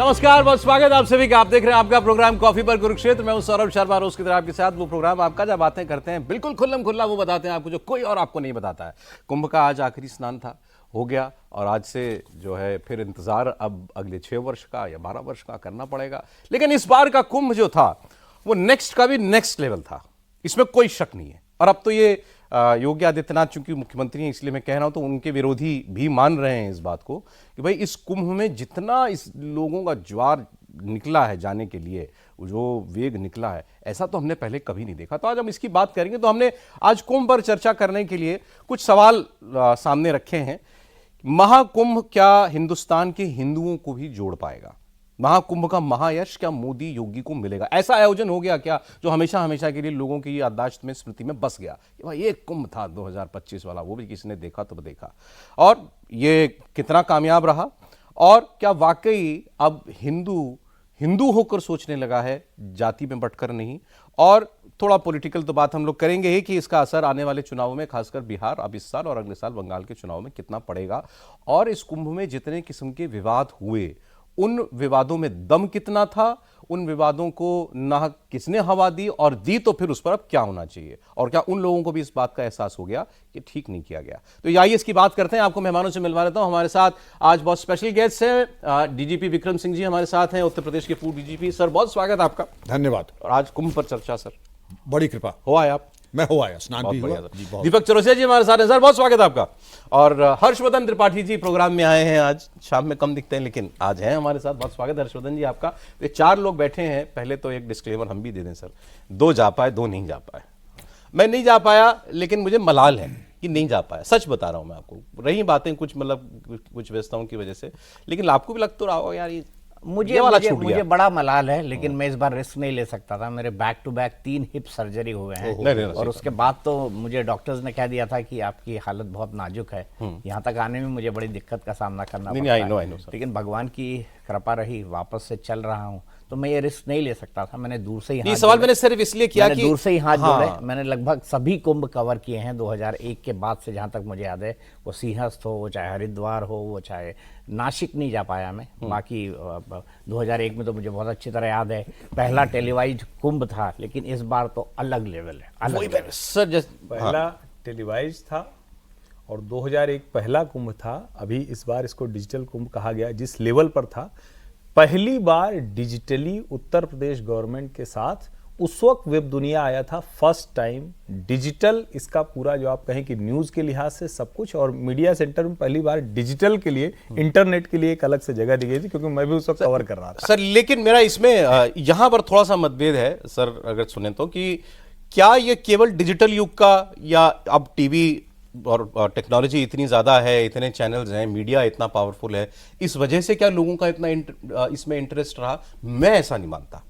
नमस्कार, बहुत स्वागत आप सभी का। आप देख रहे हैं आपका प्रोग्राम कॉफी पर कुरुक्षेत्र। मैं हूं सौरभ शर्मा, रोज की तरह आपके साथ। वो प्रोग्राम आपका जब बातें करते हैं बिल्कुल खुल्लम खुल्ला वो बताते हैं आपको जो कोई और आपको नहीं बताता है। कुंभ का आज आखिरी स्नान था, हो गया, और आज से जो है फिर इंतजार अब अगले 6 वर्ष का या 12 वर्ष का करना पड़ेगा। लेकिन इस बार का कुंभ जो था वो नेक्स्ट का भी नेक्स्ट लेवल था, इसमें कोई शक नहीं है। और अब तो ये योगी आदित्यनाथ चूंकि मुख्यमंत्री हैं इसलिए मैं कह रहा हूं, तो उनके विरोधी भी मान रहे हैं इस बात को कि भाई इस कुंभ में जितना इस लोगों का ज्वार निकला है जाने के लिए, जो वेग निकला है, ऐसा तो हमने पहले कभी नहीं देखा। तो आज हम इसकी बात करेंगे। तो हमने आज कुंभ पर चर्चा करने के लिए कुछ सवाल सामने रखे हैं। महाकुंभ क्या हिंदुस्तान के हिंदुओं को भी जोड़ पाएगा? महाकुंभ का महायश क्या मोदी योगी को मिलेगा? ऐसा आयोजन हो गया क्या जो हमेशा हमेशा के लिए लोगों की याददाश्त में, स्मृति में बस गया कि भाई ये कुंभ था 2025 वाला, वो भी किसी ने देखा तो देखा, और ये कितना कामयाब रहा? और क्या वाकई अब हिंदू होकर सोचने लगा है, जाति में बंटकर नहीं? और थोड़ा पॉलिटिकल तो बात हम लोग करेंगे ही कि इसका असर आने वाले चुनावों में, खासकर बिहार अब इस साल और अगले साल बंगाल के चुनाव में कितना पड़ेगा। और इस कुंभ में जितने किस्म के विवाद हुए, उन विवादों में दम कितना था, उन विवादों को ना किसने हवा दी, और दी तो फिर उस पर अब क्या होना चाहिए, और क्या उन लोगों को भी इस बात का एहसास हो गया कि ठीक नहीं किया गया? तो आइए इसकी बात करते हैं। आपको मेहमानों से मिलवा देता हूं। हमारे साथ आज बहुत स्पेशल गेस्ट हैं, डीजीपी विक्रम सिंह जी हमारे साथ हैं, उत्तर प्रदेश के पूर्व डीजीपी। सर बहुत स्वागत आपका। धन्यवाद। और आज कुंभ पर चर्चा सर, बड़ी कृपा। हो आए आप? मैं हो आया, स्नान भी हुआ। दीपक चौरसिया जी हमारे साथ हैं। सर बहुत स्वागत है आपका। और हर्षवर्धन त्रिपाठी जी प्रोग्राम में आए हैं, आज शाम में कम दिखते हैं लेकिन आज हैं हमारे साथ। बहुत स्वागत है हर्षवर्धन जी आपका। ये 4 लोग बैठे हैं। पहले तो एक डिस्क्लेमर हम भी दे दें सर, 2 जा पाए, 2 नहीं जा पाए। मैं नहीं जा पाया, लेकिन मुझे मलाल है कि नहीं जा पाया। सच बता रहा हूं मैं आपको। रही बातें कुछ मतलब कुछ व्यस्तताओं की वजह से, लेकिन आपको भी लग तो रहा होगा यार ये मुझे बड़ा मलाल है, लेकिन मैं इस बार रिस्क नहीं ले सकता था। मेरे back to back 3 hip surgery हुए हैं, और उसके बाद तो मुझे डॉक्टर्स ने कह दिया था कि आपकी हालत बहुत नाजुक है, यहाँ तक आने में मुझे बड़ी दिक्कत का सामना करना पड़ता है। लेकिन भगवान की कृपा रही, वापस से चल रहा हूँ, तो मैं ये रिस्क नहीं ले सकता था। मैंने दूर से ही सवाल मैंने सिर्फ इसलिए किया कि दूर से ही हाथ जोड़े। मैंने लगभग सभी कुंभ कवर किए हैं 2001 के बाद से, जहां तक मुझे याद है। वो सिंहस्थ हो, वो चाहे हरिद्वार हो, वो चाहे नासिक नहीं जा पाया मैं। बाकी 2001 में तो मुझे बहुत अच्छी तरह याद है, पहला टेलीवाइज कुंभ था। लेकिन इस बार तो अलग लेवल है, अलग लेवल। सर पहला टेलीवाइज था और 2001 पहला कुंभ था। अभी इस बार इसको डिजिटल कुंभ कहा गया। जिस लेवल पर था, पहली बार डिजिटली उत्तर प्रदेश गवर्नमेंट के साथ उस वक्त वेब दुनिया आया था। फर्स्ट टाइम डिजिटल, इसका पूरा जो आप कहें कि न्यूज के लिहाज से सब कुछ, और मीडिया सेंटर में पहली बार डिजिटल के लिए, इंटरनेट के लिए एक अलग से जगह दी गई थी, क्योंकि मैं भी उस वक्त कवर कर रहा था। सर लेकिन मेरा इसमें यहां पर थोड़ा सा मतभेद है सर, अगर सुने तो, कि क्या ये केवल डिजिटल युग का, या अब टीवी और टेक्नोलॉजी इतनी ज़्यादा है, इतने चैनल्स हैं, मीडिया इतना पावरफुल है, इस वजह से क्या लोगों का इतना इसमें इंटरेस्ट रहा? मैं ऐसा नहीं मानता।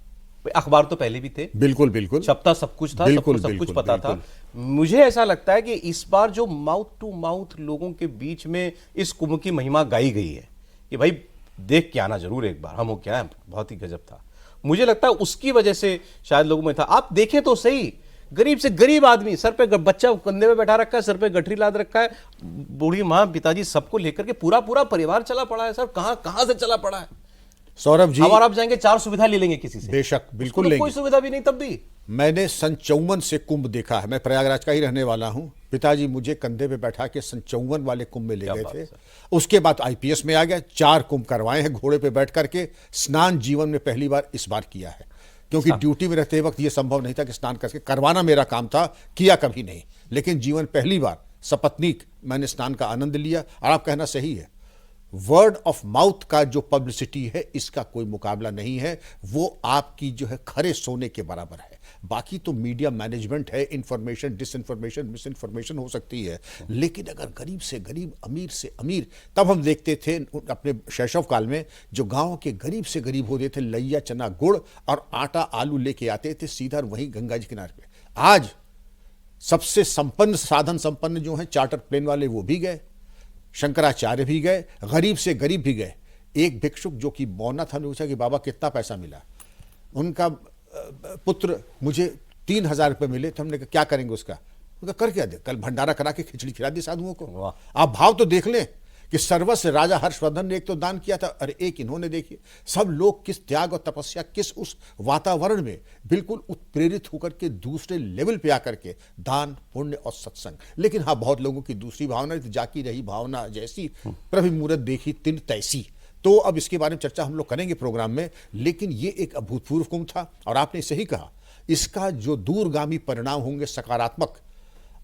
अखबार तो पहले भी थे, बिल्कुल बिल्कुल छपता सब कुछ था, सब कुछ पता था। मुझे ऐसा लगता है कि इस बार जो माउथ टू माउथ लोगों के बीच में इस कुंभ की महिमा गाई गई है कि भाई देख के आना जरूर एक बार, हम हो क्या है, बहुत ही गजब था। मुझे लगता है उसकी वजह से शायद लोगों में था। आप देखें तो सही, गरीब से गरीब आदमी, सर पे बच्चा कंधे में बैठा रखा है, सर पे गठरी लाद रखा है, बूढ़ी माँ, पिताजी, सबको लेकर के पूरा परिवार चला पड़ा है। सर कहां से चला पड़ा है? सौरभ जी, और आप जाएंगे 4 सुविधा ले लेंगे किसी से, बेशक बिल्कुल तो लेंगे। कोई सुविधा भी नहीं तब भी। मैंने सन 54 से कुंभ देखा है। मैं प्रयागराज का ही रहने वाला हूं। पिताजी मुझे कंधे पे बैठा के सन 54 वाले कुंभ में ले गए थे। उसके बाद आईपीएस में आ गया, 4 कुंभ करवाए हैं घोड़े पे बैठ करके। स्नान जीवन में पहली बार इस बार किया है, क्योंकि ड्यूटी में रहते वक्त यह संभव नहीं था कि स्नान करके, करवाना मेरा काम था, किया कभी नहीं। लेकिन जीवन पहली बार सपत्नीक मैंने स्नान का आनंद लिया। और आप कहना सही है, वर्ड ऑफ माउथ का जो पब्लिसिटी है, इसका कोई मुकाबला नहीं है। वो आपकी जो है खरे सोने के बराबर है। बाकी तो मीडिया मैनेजमेंट है, इंफॉर्मेशन, डिसइंफॉर्मेशन, मिस इन्फॉर्मेशन हो सकती है। लेकिन अगर गरीब से गरीब, अमीर से अमीर, तब हम देखते थे अपने शैशव काल में, जो गांव के गरीब से गरीब होते थे, लैया चना गुड़ और आटा आलू लेके आते थे सीधा वहीं गंगा जी किनारे पे। आज सबसे संपन्न, साधन संपन्न जो है, चार्टर प्लेन वाले, वो भी गए, शंकराचार्य भी गए, गरीब से गरीब भी गए। एक भिक्षुक जो कि बौना था, पूछा कि बाबा कितना पैसा मिला? उनका पुत्र, मुझे 3000 रुपये मिले। तो हमने कहा क्या करेंगे उसका? उनका कर क्या दे, कल भंडारा करा के खिचड़ी खिला दी साधुओं को। आप भाव तो देख लें कि सर्वस्व राजा हर्षवर्धन ने एक तो दान किया था, अरे एक इन्होंने, देखिए सब लोग किस त्याग और तपस्या, किस उस वातावरण में बिल्कुल उत्प्रेरित होकर के दूसरे लेवल पे आकर के दान, पुण्य और सत्संग। लेकिन हाँ, बहुत लोगों की दूसरी भावना, जाकी रही भावना जैसी, प्रभु मूरत देखी तिन तैसी। तो अब इसके बारे में चर्चा हम लोग करेंगे प्रोग्राम में, लेकिन ये एक अभूतपूर्व कुंभ था और आपने सही कहा, इसका जो दूरगामी परिणाम होंगे सकारात्मक।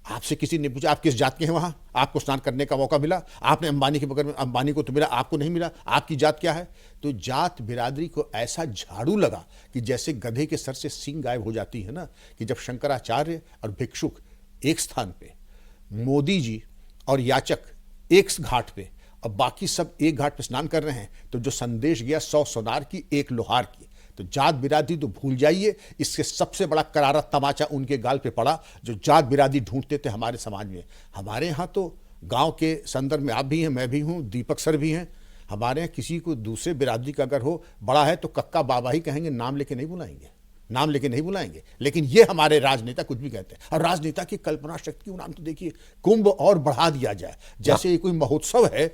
आपसे किसी ने पूछा आप किस जात के हैं, वहां आपको स्नान करने का मौका मिला, आपने अंबानी के बगल में, अंबानी को तो मिला, आपको नहीं मिला, आपकी जात क्या है? तो जात बिरादरी को ऐसा झाड़ू लगा कि जैसे गधे के सर से सींग गायब हो जाती है ना, कि जब शंकराचार्य और भिक्षुक एक स्थान पे, मोदी जी और याचक एक घाट पे, अब बाकी सब एक घाट पे स्नान कर रहे हैं, तो जो संदेश गया 100 सोनार की 1 लोहार की। तो जात बिरादरी तो भूल जाइए, इससे सबसे बड़ा करारा तमाचा उनके गाल पे पड़ा जो जात बिरादरी ढूंढते थे हमारे समाज में। हमारे यहाँ तो गांव के संदर्भ में आप भी हैं, मैं भी हूँ, दीपक सर भी हैं। हमारे यहाँ किसी को दूसरे बिरादरी का अगर हो बड़ा है तो कक्का बाबा ही कहेंगे, नाम लेके नहीं बुलाएंगे, नाम लेके नहीं बुलाएंगे। लेकिन ये हमारे राजनेता कुछ भी कहते हैं, और राजनेता की कल्पना शक्ति, नाम तो देखिए, कुंभ और बढ़ा दिया जाए जैसे ये कोई महोत्सव है।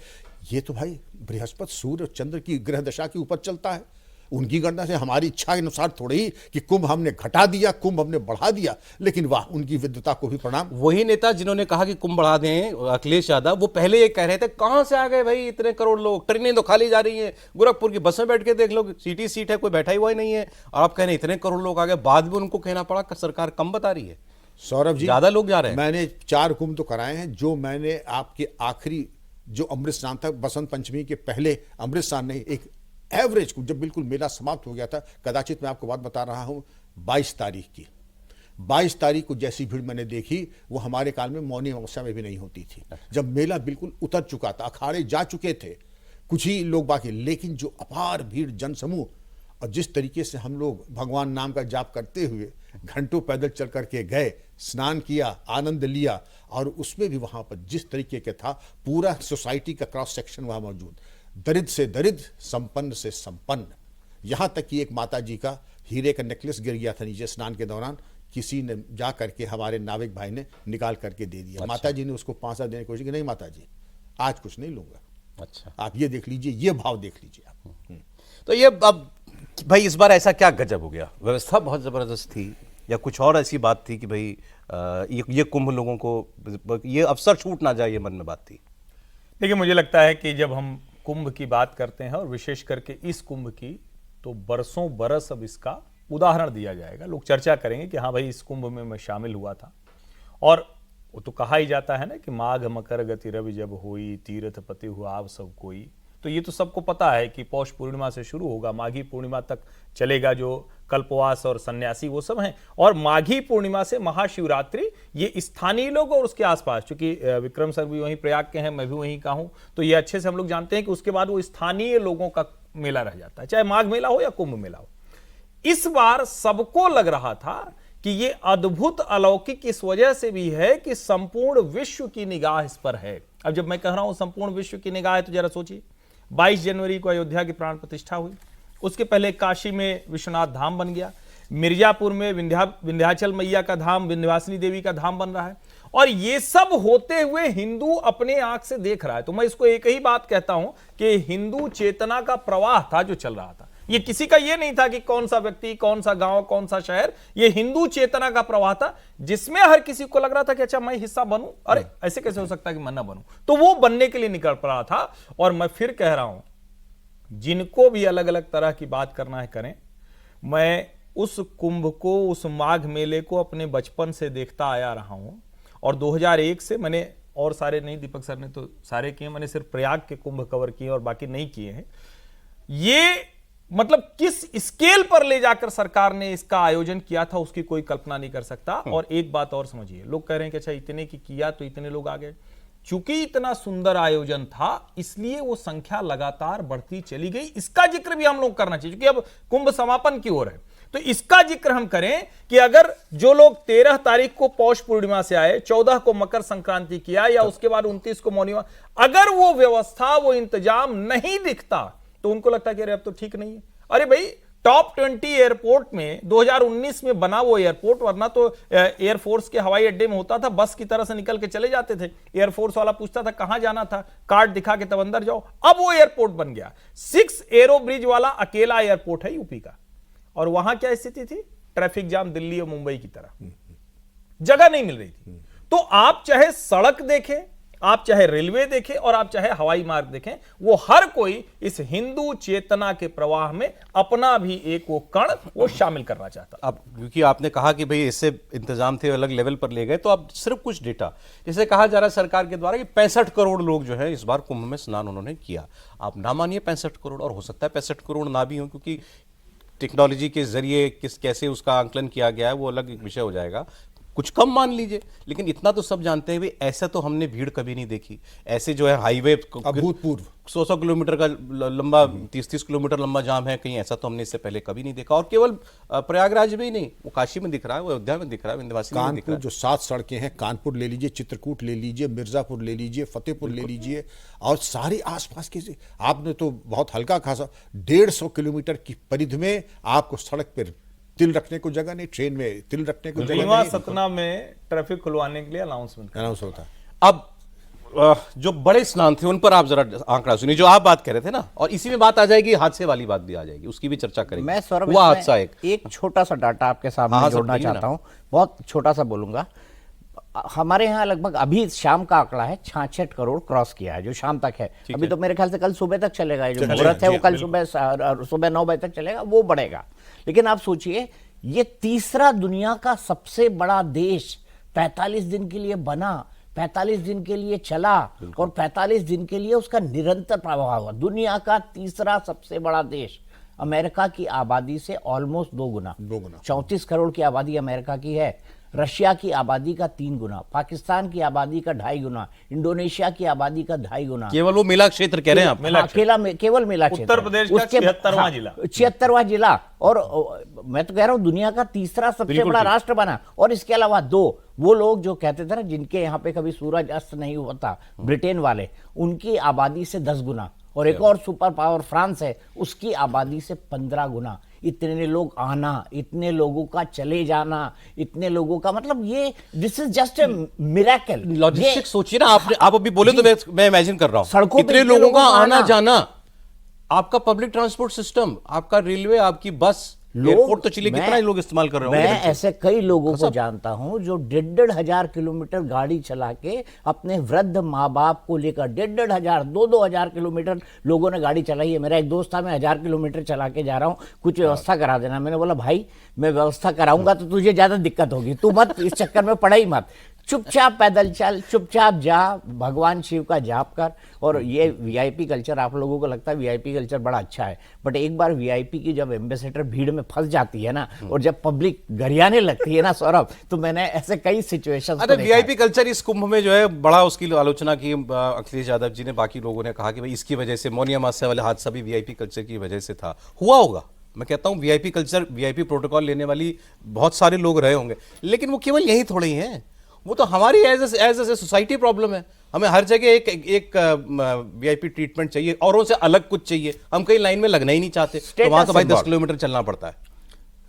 ये तो भाई बृहस्पति, सूर्य और चंद्र की ग्रह दशा के ऊपर चलता है, उनकी गणना से हमारी इच्छा के अनुसार थोड़ी ही कि कुंभ हमने घटा दिया, कुंभ हमने बढ़ा दिया। लेकिन वाह, उनकी विद्वता को भी प्रणाम। वही नेता जिन्होंने कहा कि कुंभ बढ़ा दें, अखिलेश यादव, वो पहले ये कह रहे थे कहां से आ गए भाई इतने करोड़ लोग, ट्रेनें तो खाली जा रही हैं, गोरखपुर की बस में बैठ के देख लो, सीट है, कोई बैठा ही हुआ ही नहीं है, और आप कह रहे हैं इतने करोड़ लोग आ गए। बाद में उनको कहना पड़ा कि सरकार कम बता रही है। सौरभ जी, ज्यादा लोग जा रहे हैं। मैंने 4 कुंभ तो कराए हैं। जो मैंने आपके आखिरी जो अमृत स्नान था, बसंत पंचमी के पहले अमृत स्नान नहीं, एक एवरेज को जब बिल्कुल मेला समाप्त हो गया था, कदाचित मैं आपको बात बता रहा हूं 22 तारीख की, 22 तारीख को जैसी भीड़ मैंने देखी वो हमारे काल में मौनी अमावस्या में भी नहीं होती थी, जब मेला बिल्कुल उतर चुका था, अखाड़े जा चुके थे, कुछ ही लोग बाकी, लेकिन जो अपार भीड़, जनसमूह, और जिस तरीके से हम लोग भगवान नाम का जाप करते हुए घंटों पैदल चल करके गए, स्नान किया, आनंद लिया, और उसमें भी वहां पर जिस तरीके का था, पूरा सोसाइटी का क्रॉस सेक्शन वहां मौजूद, दरिद्र से दरिद्र, संपन्न से संपन्न, यहां तक कि एक माता जी का हीरे का नेकलेस गिर गया था नीचे स्नान के दौरान, किसी ने जा करके, हमारे नाविक भाई ने निकाल करके दे दिया। अच्छा। माता जी ने उसको 5 देने की कोशिश की, नहीं माता जी आज कुछ नहीं लूंगा। अच्छा, आप ये देख लीजिए, ये भाव देख लीजिए आप। तो ये अब भाई इस बार ऐसा क्या गजब हो गया? व्यवस्था बहुत जबरदस्त थी या कुछ और ऐसी बात थी कि भाई ये कुंभ लोगों को ये अवसर छूट ना जाए, ये मन में बात थी? देखिए, मुझे लगता है कि जब हम कुंभ की बात करते हैं और विशेष करके इस कुंभ की, तो बरसों बरस अब इसका उदाहरण दिया जाएगा। लोग चर्चा करेंगे कि हाँ भाई इस कुंभ में मैं शामिल हुआ था। और वो तो कहा ही जाता है ना कि माघ मकर गति रवि जब होई, तीर्थ पति हुआ आप सब कोई। तो ये तो सबको पता है कि पौष पूर्णिमा से शुरू होगा, माघी पूर्णिमा तक चलेगा, जो कल्पवास और सन्यासी वो सब हैं, और माघी पूर्णिमा से महाशिवरात्रि, ये स्थानीय लोग और उसके आसपास, क्योंकि विक्रम सर भी वहीं प्रयाग के हैं, मैं भी वहीं का हूं, तो ये अच्छे से हम लोग जानते हैं कि उसके बाद वो स्थानीय लोगों का मेला रह जाता है, चाहे माघ मेला हो या कुंभ मेला हो। इस बार सबको लग रहा था कि ये अद्भुत अलौकिक इस वजह से भी है कि संपूर्ण विश्व की निगाह इस पर है। अब जब मैं कह रहा हूं संपूर्ण विश्व की निगाह है, तो जरा सोचिए, 22 जनवरी को अयोध्या की प्राण प्रतिष्ठा हुई, उसके पहले काशी में विश्वनाथ धाम बन गया, मिर्जापुर में विंध्याचल मैया का धाम, विंध्यवासिनी देवी का धाम बन रहा है, और ये सब होते हुए हिंदू अपने आंख से देख रहा है। तो मैं इसको एक ही बात कहता हूं कि हिंदू चेतना का प्रवाह था जो चल रहा था। ये किसी का ये नहीं था कि कौन सा व्यक्ति, कौन सा गांव, कौन सा शहर, ये हिंदू चेतना का प्रवाह था, जिसमें हर किसी को लग रहा था कि अच्छा मैं हिस्सा बनूं, अरे ऐसे कैसे हो सकता है कि मैं ना बनूं। तो वो बनने के लिए निकल पड़ा था। और मैं फिर कह रहा हूं, जिनको भी अलग अलग तरह की बात करना है करें, मैं उस कुंभ को, उस माघ मेले को अपने बचपन से देखता आया रहा हूं, और 2001 से मैंने, और सारे नहीं, दीपक सर ने तो सारे किए, मैंने सिर्फ प्रयाग के कुंभ कवर किए और बाकी नहीं किए हैं। ये मतलब किस स्केल पर ले जाकर सरकार ने इसका आयोजन किया था उसकी कोई कल्पना नहीं कर सकता। और एक बात और समझिए, लोग कह रहे हैं कि अच्छा इतने की किया तो इतने लोग आ गए, चूंकि इतना सुंदर आयोजन था इसलिए वो संख्या लगातार बढ़ती चली गई। इसका जिक्र भी हम लोग करना चाहिए, क्योंकि अब कुंभ समापन की ओर है, तो इसका जिक्र हम करें कि अगर जो लोग 13 तारीख को पौष पूर्णिमा से आए, 14 को मकर संक्रांति किया, या उसके बाद 29 को मौनी, अगर वो व्यवस्था, वो इंतजाम नहीं दिखता तो उनको लगता है कि अरे अब तो ठीक नहीं है। अरे भाई टॉप 20 एयरपोर्ट में 2019 में बना वो एयरपोर्ट, वरना तो एयरफोर्स के हवाई अड्डे में होता था, बस की तरह से निकल के चले जाते थे, एयरफोर्स वाला पूछता था कहां जाना था, कार्ड दिखा के तब अंदर जाओ। अब वो एयरपोर्ट बन गया, 6 एरो ब्रिज वाला अकेला एयरपोर्ट है यूपी का। और वहां क्या स्थिति थी? ट्रैफिक जाम दिल्ली और मुंबई की तरह, जगह नहीं मिल रही थी। तो आप चाहे सड़क देखें, आप चाहे रेलवे देखें और आप चाहे हवाई मार्ग देखें, वो हर कोई इस हिंदू चेतना के प्रवाह में अपना भी एक वो कण वो शामिल करना चाहता। अब क्योंकि आपने कहा कि भाई इससे इंतजाम थे, अलग लेवल पर ले गए, तो अब सिर्फ कुछ डेटा जैसे कहा जा रहा है सरकार के द्वारा कि 65 करोड़ लोग जो है इस बार कुंभ में स्नान उन्होंने किया। आप ना मानिए 65 करोड़, और हो सकता है 65 करोड़ ना भी हो, क्योंकि टेक्नोलॉजी के जरिए कैसे उसका आंकलन किया गया है वो अलग एक विषय हो जाएगा, कुछ कम मान लीजिए। लेकिन इतना तो सब जानते हैं भाई, ऐसा तो हमने भीड़ कभी नहीं देखी। ऐसे जो है हाईवे अभूतपूर्व 100 किलोमीटर का लंबा, 30 किलोमीटर लंबा जाम है कहीं, ऐसा तो हमने इससे पहले कभी नहीं देखा। और केवल प्रयागराज में ही नहीं, वो काशी में दिख रहा है, वो अयोध्या में दिख रहा है, विंध्यवासिनी में दिख रहा कानपुर है। जो 7 सड़कें हैं, कानपुर ले लीजिए, चित्रकूट ले लीजिए, मिर्जापुर ले लीजिए, फतेहपुर ले लीजिए, और सारी आसपास की आपने तो बहुत हल्का खासा 150 किलोमीटर की परिधि में आपको सड़क पर तिल रखने को जगह नहीं, ट्रेन में तिल रखने को जगह रीवा नहीं, सतना में ट्रैफिक खुलवाने के लिए अनाउंसमेंट अनाउंस होता है। अब जो बड़े स्नान थे उन पर आप जरा आंकड़ा सुनिए, जो आप बात कर रहे थे ना, और इसी में बात आ जाएगी, हादसे वाली बात भी आ जाएगी, उसकी भी चर्चा करेंगे। मैं सौरभ वो हादसा एक छोटा सा डाटा आपके सामने हाँ, सर, जोड़ना बोलिए ना। चाहता हूं, बहुत छोटा सा बोलूंगा। हमारे यहाँ लगभग अभी शाम का आंकड़ा है 66 करोड़ क्रॉस किया है, जो शाम तक है। अभी तो मेरे ख्याल से कल सुबह तक चलेगा, जो मुहूर्त है वो कल सुबह 9 बजे तक चलेगा, वो बढ़ेगा। लेकिन आप सोचिए, ये तीसरा दुनिया का सबसे बड़ा देश 45 दिन के लिए बना, 45 दिन के लिए चला, और 45 दिन के लिए उसका निरंतर प्रभाव हुआ। दुनिया का तीसरा सबसे बड़ा देश, अमेरिका की आबादी से ऑलमोस्ट 2 गुना, 34 करोड़ की आबादी अमेरिका की है। रशिया की आबादी का 3 गुना, पाकिस्तान की आबादी का 2.5 गुना, इंडोनेशिया की आबादी का 2.5 गुना। केवल वो मेला क्षेत्र कह रहे हैं आप? केवल मेला क्षेत्र, उत्तर प्रदेश का 76वां जिला, 76वां जिला। और मैं तो कह रहा हूं दुनिया का तीसरा सबसे बड़ा राष्ट्र बना। और इसके अलावा 2 वो लोग जो कहते थे ना, जिनके यहाँ पे कभी सूरज अस्त नहीं होता, ब्रिटेन वाले, उनकी आबादी से 10 गुना। और एक और सुपर पावर फ्रांस है, उसकी आबादी से 15 गुना। इतने लोग आना, इतने लोगों का चले जाना, इतने लोगों का मतलब ये this is just a miracle. Logistics सोचिए ना, आप अभी बोले तो मैं इमेजिन कर रहा हूं, सड़कों पे इतने लोगों का आना जाना, आपका पब्लिक ट्रांसपोर्ट सिस्टम, आपका रेलवे, आपकी बस, एयरपोर्ट तो चलिए, कितना लोग इस्तेमाल कर रहे होंगे। मैं ऐसे कई लोगों को जानता हूं जो 1.5 हजार किलोमीटर गाड़ी चला के अपने वृद्ध माँ बाप को लेकर 1.5 हजार 2 हजार किलोमीटर लोगों ने गाड़ी चलाई है। मेरा एक दोस्त था, मैं 1000 किलोमीटर चला के जा रहा हूं, कुछ व्यवस्था करा देना। मैंने बोला भाई मैं व्यवस्था कराऊंगा तो तुझे ज्यादा दिक्कत होगी, तू मत इस चक्कर में पड़ा ही मत, चुपचाप पैदल चल, चुपचाप जा, भगवान शिव का जाप कर। और ये वीआईपी कल्चर, आप लोगों को लगता है वीआईपी कल्चर बड़ा अच्छा है, बट एक बार वीआईपी की जब एम्बेसडर भीड़ में फंस जाती है ना, और जब पब्लिक गरियाने लगती है ना सौरभ, तो मैंने ऐसे कई सिचुएशंस अरे वीआईपी कल्चर इस कुंभ में जो है बड़ा, उसकी आलोचना की अखिलेश यादव जी ने, बाकी लोगों ने कहा कि भाई इसकी वजह से मौनी अमावस्या वाले हादसा भी वीआईपी कल्चर की वजह से था। हुआ होगा, मैं कहता हूं वीआईपी कल्चर, वीआईपी प्रोटोकॉल लेने वाली बहुत सारे लोग रहे होंगे, लेकिन वो केवल यही थोड़े ही हैं, वो तो हमारी एज ए सोसाइटी प्रॉब्लम है। हमें हर जगह एक वीआईपी ट्रीटमेंट चाहिए, औरों से अलग कुछ चाहिए, हम कहीं लाइन में लगना ही नहीं चाहते, तो वहां तो भाई 10 किलोमीटर चलना पड़ता है।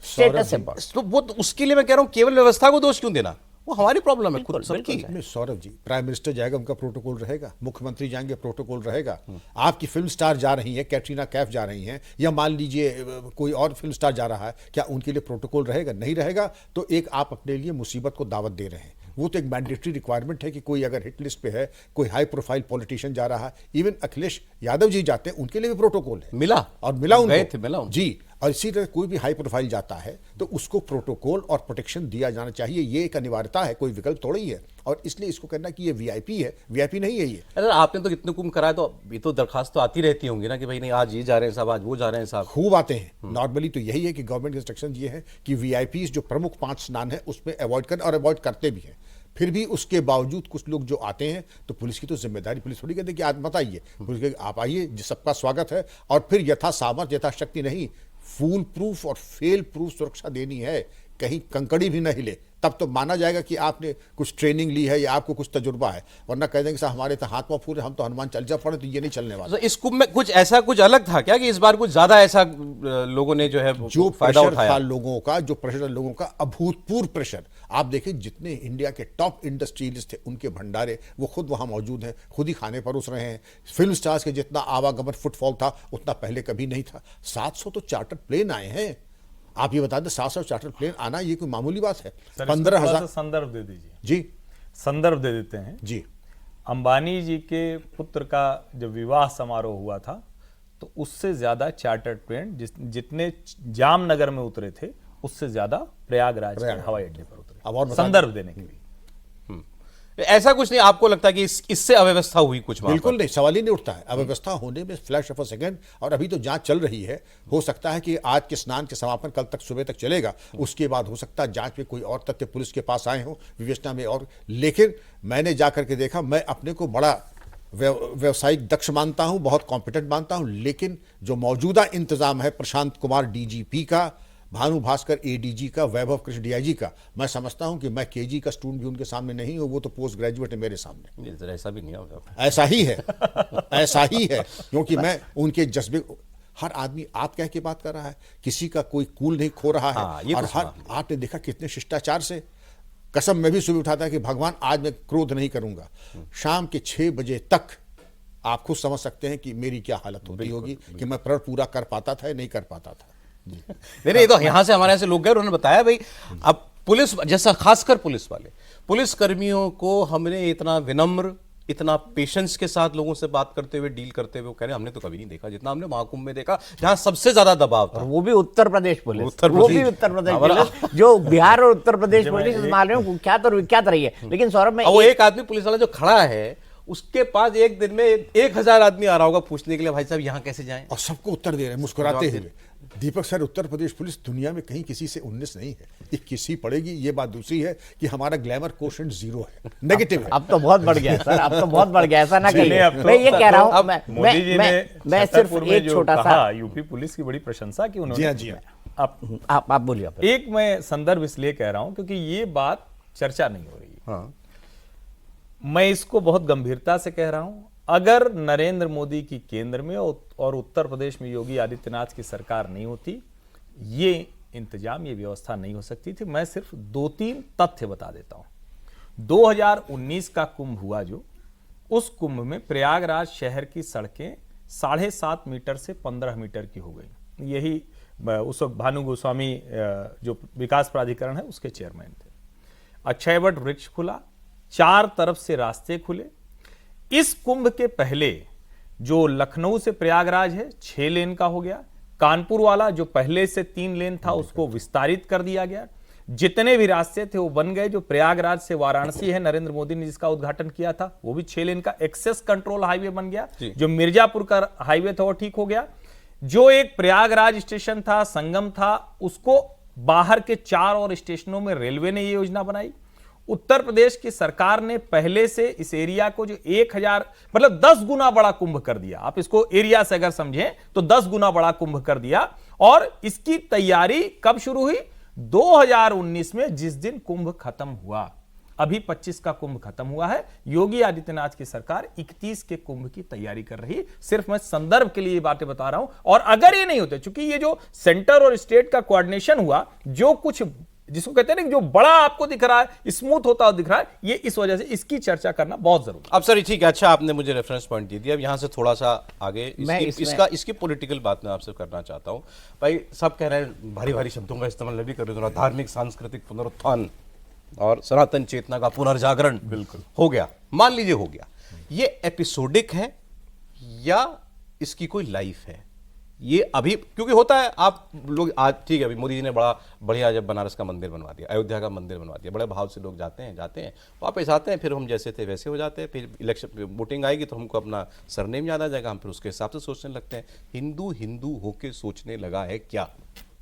स्टेटस है, तो वो तो उसके लिए मैं कह रहा हूं, केवल व्यवस्था को दोष क्यों देना, वो हमारी प्रॉब्लम है खुद सबकी। नहीं सौरभ जी, प्राइम मिनिस्टर जाएगा, उनका प्रोटोकॉल रहेगा, मुख्यमंत्री जाएंगे, प्रोटोकॉल रहेगा। आपकी फिल्म स्टार जा रही है, कैटरीना कैफ जा रही हैं, या मान लीजिए कोई और फिल्म स्टार जा रहा है, क्या उनके लिए प्रोटोकॉल रहेगा? नहीं रहेगा। तो एक आप अपने लिए मुसीबत को दावत दे रहे हैं। वो तो एक मैंडेटरी रिक्वायरमेंट है कि कोई अगर हिट लिस्ट पे है, कोई हाई प्रोफाइल पॉलिटिशियन जा रहा है, इवन अखिलेश यादव जी जाते हैं, उनके लिए भी प्रोटोकॉल है। मिला और मिला गए थे, मिला उनको जी। और इसी तरह कोई भी हाई प्रोफाइल जाता है तो उसको प्रोटोकॉल और प्रोटेक्शन दिया जाना चाहिए, ये एक अनिवार्यता है, कोई विकल्प थोड़ा ही है। और इसलिए इसको कहना कि ये वीआईपी है, वीआईपी नहीं है ये। अरे आपने तो कितने कुंभ कराए, तो ये तो दरखास्त तो आती रहती होंगी ना कि भाई नहीं आज ये जा रहे हैं साहब, आज वो जा रहे हैं साहब। खूब आते हैं। नॉर्मली तो यही है कि गवर्नमेंट के इंस्ट्रक्शन ये है कि वीआईपी जो प्रमुख 5 स्नान है उसमें अवॉइड करें, और अवॉइड करते भी हैं। फिर भी उसके बावजूद कुछ लोग जो आते हैं, तो पुलिस की तो जिम्मेदारी, पुलिस थोड़ी कहते कि आज मत आइए, पुलिस कहती आप आइए, सबका स्वागत है। और फिर यथा सामर्थ्य यथाशक्ति नहीं, फूल प्रूफ और फेल प्रूफ सुरक्षा देनी है, कहीं कंकड़ी भी न हिले, तब तो माना जाएगा कि आपने कुछ ट्रेनिंग ली है या आपको कुछ तजुर्बा है, वरना कह देंगे साहब हमारे तो हाथ पांव फूले, हम तो हनुमान चालीसा पढ़े, तो ये नहीं चलने वाला। तो इस कुंभ में कुछ ऐसा कुछ अलग था क्या कि इस बार कुछ ज्यादा ऐसा लोगों ने जो है जो फायदा प्रेशर उठाया? था लोगों का, जो प्रेशर था लोगों का, अभूतपूर्व प्रेशर। आप देखिए जितने इंडिया के टॉप इंडस्ट्रियलिस्ट थे उनके भंडारे वो खुद वहां मौजूद हैं, खुद ही खाने परोस रहे हैं। फिल्म स्टार्स के जितना आवागमन फुटफॉल था उतना पहले कभी नहीं था। 700 तो चार्टर प्लेन आए हैं। आप ये बता दें 700 चार्टर प्लेन आना ये कोई मामूली बात है? 15,000 संदर्भ दे दीजिए जी, संदर्भ दे देते हैं जी। अंबानी जी के पुत्र का जब विवाह समारोह हुआ था तो उससे ज्यादा चार्टर्ड प्लेन जितने जामनगर में उतरे थे उससे ज्यादा प्रयागराज के हवाई अड्डे पर अब और उतरे, बता संदर्भ देने के लिए। ऐसा कुछ नहीं आपको लगता कि इससे अव्यवस्था हुई कुछ वहां बिल्कुल पर? नहीं, सवाल ही नहीं उठता है। अव्यवस्था होने में फ्लैश ऑफ अ सेकंड, और अभी तो जांच चल रही है। हो सकता है कि आज के स्नान के समापन कल तक सुबह तक चलेगा, उसके बाद हो सकता है जांच में कोई और तथ्य पुलिस के पास आए हों, विवेचना में। और लेकिन मैंने जाकर के देखा, मैं अपने को बड़ा व्यवसायिक दक्ष मानता हूं, बहुत कॉम्पिटेंट मानता हूं, लेकिन जो मौजूदा इंतजाम है प्रशांत कुमार डीजीपी का, भानु भास्कर एडीजी का, वैभव कृष्ण डीआईजी का, मैं समझता हूं कि मैं केजी का स्टूडेंट भी उनके सामने नहीं हूं, वो तो पोस्ट ग्रेजुएट है मेरे सामने। ये ऐसा भी नहीं होगा। ऐसा ही है, ऐसा ही है, क्योंकि मैं उनके जज्बे, हर आदमी आप कह के बात कर रहा है, किसी का कोई कूल नहीं खो रहा है। हाँ, ये तो और हर आपने देखा कितने शिष्टाचार से, कसम मैं भी सुबह उठाता कि भगवान आज मैं क्रोध नहीं करूंगा, शाम के 6 बजे तक आप खुद समझ सकते हैं कि मेरी क्या हालत होती होगी, कि मैं प्रण पूरा कर पाता था या नहीं कर पाता था। नहीं नहीं, तो यहां से हमारे यहाँ से लोग गए, उन्होंने बताया भाई अब पुलिस, जैसा खासकर पुलिस वाले, पुलिस कर्मियों को हमने इतना विनम्र, इतना पेशेंस के साथ लोगों से बात करते हुए, डील करते हुए, वो कह रहे हमने तो कभी नहीं देखा जितना हमने महाकुंभ में देखा, जहां सबसे ज्यादा दबाव था। वो भी उत्तर प्रदेश पुलिस, वो भी उत्तर प्रदेश पुलिस, जो बिहार और उत्तर प्रदेश पुलिस मालूम कुख्यात और विख्यात रही है। लेकिन सौरभ में वो एक आदमी पुलिस वाला जो खड़ा है, उसके पास एक दिन में 1000 आदमी आ रहा होगा पूछने के लिए, भाई साहब यहाँ कैसे जाएं? और सबको उत्तर दे रहे हैं मुस्कुराते हुए। दीपक सर, उत्तर प्रदेश पुलिस दुनिया में कहीं किसी से 19 नहीं है, 21 ही पड़ेगी। ये बात दूसरी है कि हमारा ग्लैमर कोशेंट 0 है, नेगेटिव है। अब तो बहुत बढ़ गया सर, अब तो बहुत बढ़ गया, ऐसा ना कहिए। अब तो- मैं ये कह रहा हूँ, मोदी जी ने मैं सिर्फ छतरपुर में एक जो छोटा सा, कहा, यूपी पुलिस की बड़ी प्रशंसा की उन्होंने। जी हाँ। आप बोलिए। एक मैं संदर्भ इसलिए कह रहा हूं क्योंकि ये बात चर्चा नहीं हो रही है। हाँ। मैं इसको बहुत गंभीरता से कह रहा हूं। अगर नरेंद्र मोदी की केंद्र में और उत्तर प्रदेश में योगी आदित्यनाथ की सरकार नहीं होती, ये इंतजाम, ये व्यवस्था नहीं हो सकती थी। मैं सिर्फ 2-3 तथ्य बता देता हूं। 2019 का कुंभ हुआ जो, उस कुंभ में प्रयागराज शहर की सड़कें 7.5 मीटर से 15 मीटर की हो गई। यही उस वक्त भानु गोस्वामी जो विकास प्राधिकरण है उसके चेयरमैन थे। अक्षयवट वृक्ष खुला, 4 तरफ से रास्ते खुले। इस कुंभ के पहले जो लखनऊ से प्रयागराज है 6 लेन का हो गया। कानपुर वाला जो पहले से 3 लेन था उसको विस्तारित कर दिया गया। जितने भी रास्ते थे वो बन गए। जो प्रयागराज से वाराणसी है, नरेंद्र मोदी ने जिसका उद्घाटन किया था, वो भी 6 लेन का एक्सेस कंट्रोल हाईवे बन गया। जो मिर्जापुर का हाईवे था वो ठीक हो गया। जो एक प्रयागराज स्टेशन था, संगम था, उसको बाहर के 4 और स्टेशनों में रेलवे ने ये योजना बनाई। उत्तर प्रदेश की सरकार ने पहले से इस एरिया को जो 1000 मतलब 10 गुना बड़ा कुंभ कर दिया। आप इसको एरिया से अगर समझें तो 10 गुना बड़ा कुंभ कर दिया। और इसकी तैयारी कब शुरू हुई? 2019 में, जिस दिन कुंभ खत्म हुआ। अभी 25 का कुंभ खत्म हुआ है। योगी आदित्यनाथ की सरकार 31 के कुंभ की तैयारी कर रही। सिर्फ मैं संदर्भ के लिए ये बातें बता रहा हूं। और अगर ये नहीं होते, चूंकि ये जो सेंटर और स्टेट का कोऑर्डिनेशन हुआ, जो कुछ जिसको कहते हैं ना, जो बड़ा आपको दिख रहा है, स्मूथ होता हुआ दिख रहा है, ये इस वजह से इसकी चर्चा करना बहुत जरूरी है। अब सर ठीक है, अच्छा आपने मुझे रेफरेंस पॉइंट दे दिया। अब यहाँ से थोड़ा सा आगे इसकी पॉलिटिकल बात मैं आपसे करना चाहता हूँ। भाई सब कह रहे हैं, भारी भारी शब्दों का इस्तेमाल भी कर रहे हैं, धार्मिक सांस्कृतिक पुनरुत्थान और सनातन चेतना का पुनर्जागरण बिल्कुल हो गया। मान लीजिए हो गया, ये एपिसोडिक है या इसकी कोई लाइफ है? ये अभी क्योंकि होता है, आप लोग आज ठीक है, अभी मोदी जी ने बड़ा बढ़िया जब बनारस का मंदिर बनवा दिया, अयोध्या का मंदिर बनवा दिया, बड़े भाव से लोग जाते हैं वापस आते हैं, फिर हम जैसे थे वैसे हो जाते हैं। फिर इलेक्शन वोटिंग आएगी तो हमको अपना सरनेम याद आ जाएगा, हम फिर उसके हिसाब से सोचने लगते हैं। हिंदू हिंदू होके सोचने लगा है क्या?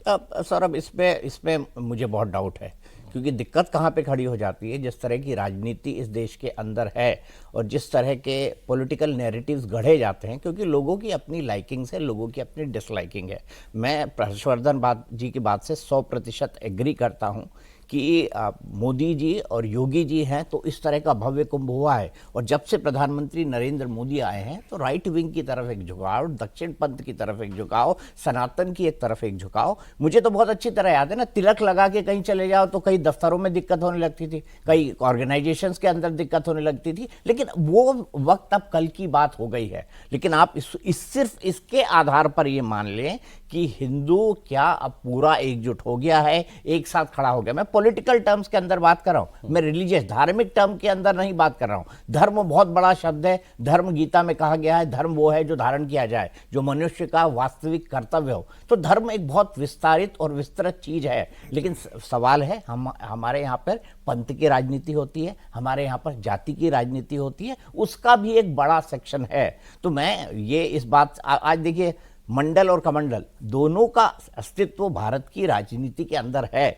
सौरभ, इसमें मुझे बहुत डाउट है, क्योंकि दिक्कत कहाँ पे खड़ी हो जाती है, जिस तरह की राजनीति इस देश के अंदर है और जिस तरह के पॉलिटिकल नैरेटिव्स गढ़े जाते हैं, क्योंकि लोगों की अपनी लाइकिंग्स है, लोगों की अपनी डिसलाइकिंग है। मैं हर्षवर्धन जी की बात से 100% एग्री करता हूँ कि मोदी जी और योगी जी हैं तो इस तरह का भव्य कुंभ हुआ है, और जब से प्रधानमंत्री नरेंद्र मोदी आए हैं तो राइट विंग की तरफ एक झुकाव, दक्षिण पंथ की तरफ एक झुकाव, सनातन की एक तरफ एक झुकाव। मुझे तो बहुत अच्छी तरह याद है ना, तिलक लगा के कहीं चले जाओ तो कई दफ्तरों में दिक्कत होने लगती थी, कई ऑर्गेनाइजेशंस के अंदर दिक्कत होने लगती थी, लेकिन वो वक्त अब कल की बात हो गई है। लेकिन आप सिर्फ इसके आधार पर ये मान लें कि हिंदू क्या अब पूरा एकजुट हो गया है, एक साथ खड़ा हो गया। मैं पॉलिटिकल टर्म्स के अंदर बात कर रहा हूं, मैं रिलीजियस धार्मिक टर्म के अंदर नहीं बात कर रहा हूं। धर्म बहुत बड़ा शब्द है, धर्म गीता में कहा गया है, धर्म वो है जो धारण किया जाए, जो मनुष्य का वास्तविक कर्तव्य हो। तो धर्म एक बहुत विस्तारित और विस्तृत चीज है, लेकिन सवाल है हमारे यहाँ पर पंथ की राजनीति होती है, हमारे यहाँ पर जाति की राजनीति होती है, उसका भी एक बड़ा सेक्शन है। तो मैं ये इस बात आज देखिए, मंडल और कमंडल दोनों का अस्तित्व भारत की राजनीति के अंदर है।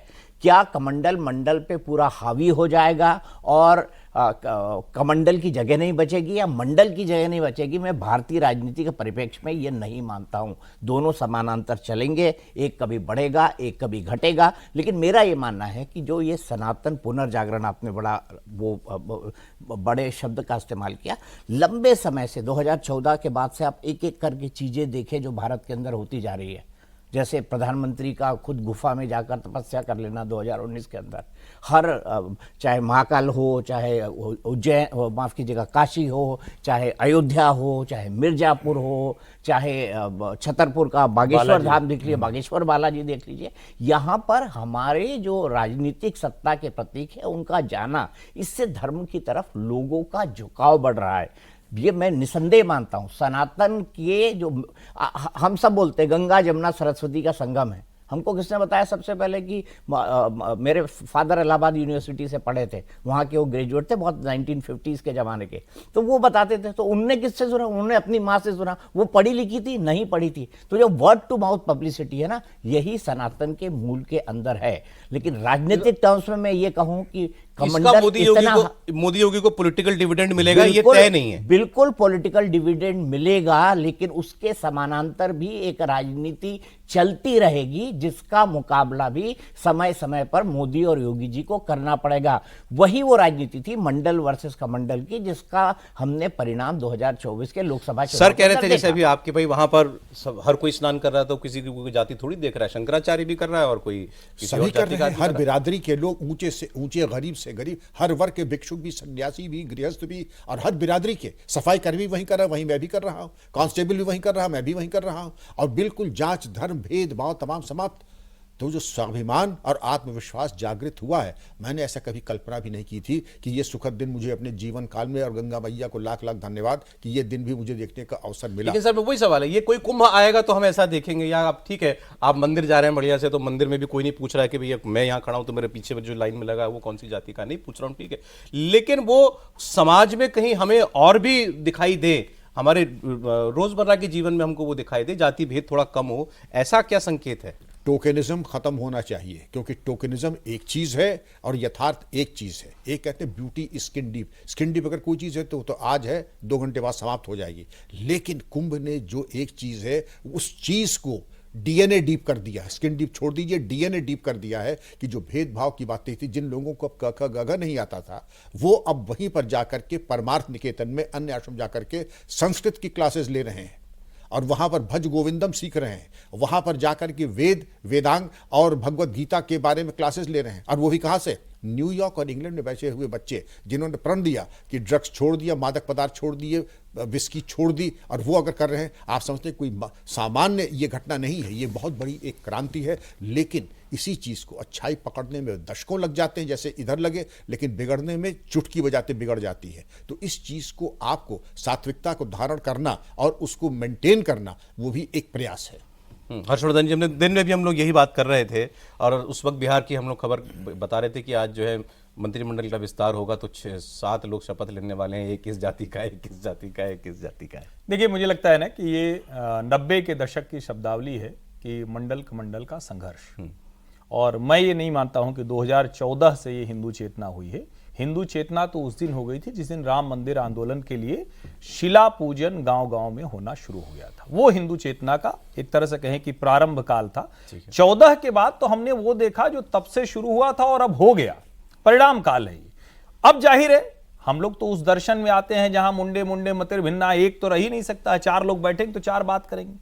क्या कमंडल मंडल पे पूरा हावी हो जाएगा और कमंडल की जगह नहीं बचेगी, या मंडल की जगह नहीं बचेगी? मैं भारतीय राजनीति के परिप्रेक्ष्य में ये नहीं मानता हूं। दोनों समानांतर चलेंगे, एक कभी बढ़ेगा, एक कभी घटेगा। लेकिन मेरा ये मानना है कि जो ये सनातन पुनर्जागरण, आपने बड़े शब्द का इस्तेमाल किया, लंबे समय से 2014 के बाद से आप एक एक करके चीजें देखें जो भारत के अंदर होती जा रही है। जैसे प्रधानमंत्री का खुद गुफा में जाकर तपस्या कर लेना 2019 के अंदर, हर चाहे महाकाल हो, चाहे उज्जैन, माफ कीजिएगा काशी हो, चाहे अयोध्या हो, चाहे मिर्जापुर हो, चाहे छतरपुर का बागेश्वर धाम देख लीजिए, बागेश्वर बालाजी देख लीजिए, यहाँ पर हमारे जो राजनीतिक सत्ता के प्रतीक है उनका जाना, इससे धर्म की तरफ लोगों का झुकाव बढ़ रहा है। ये मैं निसंदेह मानता हूं। सनातन के जो हम सब बोलते हैं गंगा जमुना सरस्वती का संगम है, हमको किसने बताया सबसे पहले? कि मेरे फादर इलाहाबाद यूनिवर्सिटी से पढ़े थे, वहाँ के वो ग्रेजुएट थे बहुत 1950s के ज़माने के, तो वो बताते थे। तो उनने किससे सुना? उन्होंने अपनी माँ से सुना। वो पढ़ी लिखी थी? नहीं पढ़ी थी। तो जो वर्ड टू माउथ पब्लिसिटी है ना, यही सनातन के मूल के अंदर है। लेकिन राजनीतिक टर्म्स में मैं ये कहूँ कि मोदी योगी को पॉलिटिकल डिविडेंड मिलेगा, ये तय नहीं है। बिल्कुल पॉलिटिकल डिविडेंड मिलेगा, लेकिन उसके समानांतर भी एक राजनीति चलती रहेगी, जिसका मुकाबला भी समय समय पर मोदी और योगी जी को करना पड़ेगा। वही वो राजनीति थी मंडल वर्सेस कमंडल की, जिसका हमने परिणाम 2024 के लोकसभा चुनाव सर कह रहे थे, जैसे अभी आपके भाई वहां पर हर कोई स्नान कर रहा है, तो किसी की कोई जाति थोड़ी देख रहा है, शंकराचार्य भी कर रहा है और कोई सभी कर रहे हैं। हर बिरादरी के लोग, ऊंचे से ऊंचे, गरीब से गरीब, हर वर्ग के भिक्षुक भी, सन्यासी भी, गृहस्थ भी, और हर बिरादरी के सफाई कर्मी वहीं कर रहा है, वहीं मैं भी कर रहा हूं, कांस्टेबल भी वहीं कर रहा है, मैं भी वहीं कर रहा हूं, और बिल्कुल जांच धर्म भेदभाव तमाम समाप्त। तो जो स्वाभिमान और आत्मविश्वास जागृत हुआ है, मैंने ऐसा कभी कल्पना भी नहीं की थी कि ये सुखद दिन मुझे अपने जीवन काल में, और गंगा मैया को लाख लाख धन्यवाद कि ये दिन भी मुझे देखने का अवसर मिला। लेकिन सर वही सवाल है, ये कोई कुंभ आएगा तो हम ऐसा देखेंगे, या आप ठीक है आप मंदिर जा रहे हैं बढ़िया से, तो मंदिर में भी कोई नहीं पूछ रहा है कि भैया मैं यहाँ खड़ा हूं तो मेरे पीछे जो लाइन में लगा है वो कौन सी जाति का, नहीं पूछ रहा हूँ, ठीक है। लेकिन वो समाज में कहीं हमें और भी दिखाई दे, हमारे रोजमर्रा के जीवन में हमको वो दिखाई दे, जाति भेद थोड़ा कम हो, ऐसा क्या संकेत है? टोकेनिज्म खत्म होना चाहिए, क्योंकि टोकेनिज्म एक चीज है और यथार्थ एक चीज है। एक कहते हैं beauty skin deep, skin deep अगर कोई चीज है तो आज है, 2 घंटे बाद समाप्त हो जाएगी। लेकिन कुंभ ने जो एक चीज है उस चीज को डीएनए डीप कर दिया है। स्किन डीप छोड़ दीजिए, डीएनए डीप कर दिया है कि जो भेदभाव की बातें थी, जिन लोगों को अब क ख ग नहीं आता था, वो अब वहीं पर जाकर के परमार्थ निकेतन में, अन्य आश्रम जाकर के संस्कृत की क्लासेस ले रहे हैं और वहां पर भज गोविंदम सीख रहे हैं, वहां पर जाकर के वेदांग और भगवत गीता के बारे में क्लासेस ले रहे हैं। और वो भी कहां से? न्यूयॉर्क और इंग्लैंड में बैठे हुए बच्चे जिन्होंने प्रण दिया कि ड्रग्स छोड़ दिया, मादक पदार्थ छोड़ दिए, विस्की छोड़ दी, और वो अगर कर रहे हैं, आप समझते हैं कोई सामान्य ये घटना नहीं है, ये बहुत बड़ी एक क्रांति है। लेकिन इसी चीज को अच्छाई पकड़ने में दशकों लग जाते हैं, जैसे इधर लगे, लेकिन बिगड़ने में चुटकी बजाते बिगड़ जाती है। तो इस चीज को आपको, सात्विकता को धारण करना और उसको मेंटेन करना, वो भी एक प्रयास है। हर्षवर्धन जी, हमने दिन में भी हम लोग यही बात कर रहे थे, और उस वक्त बिहार की हम लोग खबर बता रहे थे कि आज जो है मंत्रिमंडल का विस्तार होगा, तो 6-7 लोग शपथ लेने वाले हैं, एक किस जाति का है, किस जाति का है, किस जाति का है। देखिए, मुझे लगता है ना कि ये 90 के दशक की शब्दावली है कि मंडल कमंडल का संघर्ष, और मैं ये नहीं मानता हूं कि 2014 से ये हिंदू चेतना हुई है। हिंदू चेतना तो उस दिन हो गई थी जिस दिन राम मंदिर आंदोलन के लिए शिला पूजन गांव-गांव में होना शुरू हो गया था। वो हिंदू चेतना का एक तरह से कहें कि प्रारंभ काल था। 14 के बाद तो हमने वो देखा जो तब से शुरू हुआ था और अब हो गया, परिणाम काल है ये। अब जाहिर है हम लोग तो उस दर्शन में आते हैं जहां मुंडे मुंडे मतिर भिन्ना, एक तो रह ही नहीं सकता है, 4 लोग बैठेंगे तो 4 बात करेंगे।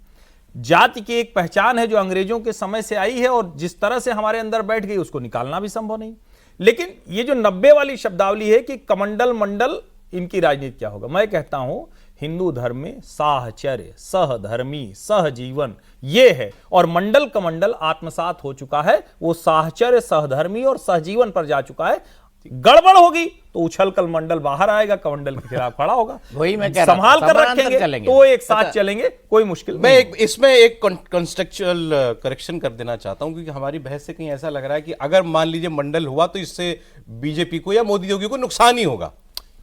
जाति की एक पहचान है जो अंग्रेजों के समय से आई है और जिस तरह से हमारे अंदर बैठ गई उसको निकालना भी संभव नहीं। लेकिन ये जो 90 वाली शब्दावली है कि कमंडल मंडल इनकी राजनीति क्या होगा, मैं कहता हूं हिंदू धर्म में साहचर्य, सहधर्मी, सहजीवन ये है और मंडल कमंडल आत्मसात हो चुका है। वो साहचर्य, सहधर्मी और सहजीवन पर जा चुका है। गड़बड़ होगी तो उछलकर मंडल बाहर आएगा, कमंडल के खिलाफ खड़ा होगा। वही मैं कह रहा हूं, संभाल कर रखेंगे चलेंगे तो एक साथ चलेंगे, कोई मुश्किल मैं नहीं। इसमें एक कॉन्टेक्चुअल करेक्शन कर देना चाहता हूं क्योंकि हमारी बहस से कहीं ऐसा लग रहा है कि अगर मान लीजिए मंडल हुआ तो इससे बीजेपी को या मोदी योगी को नुकसान ही होगा।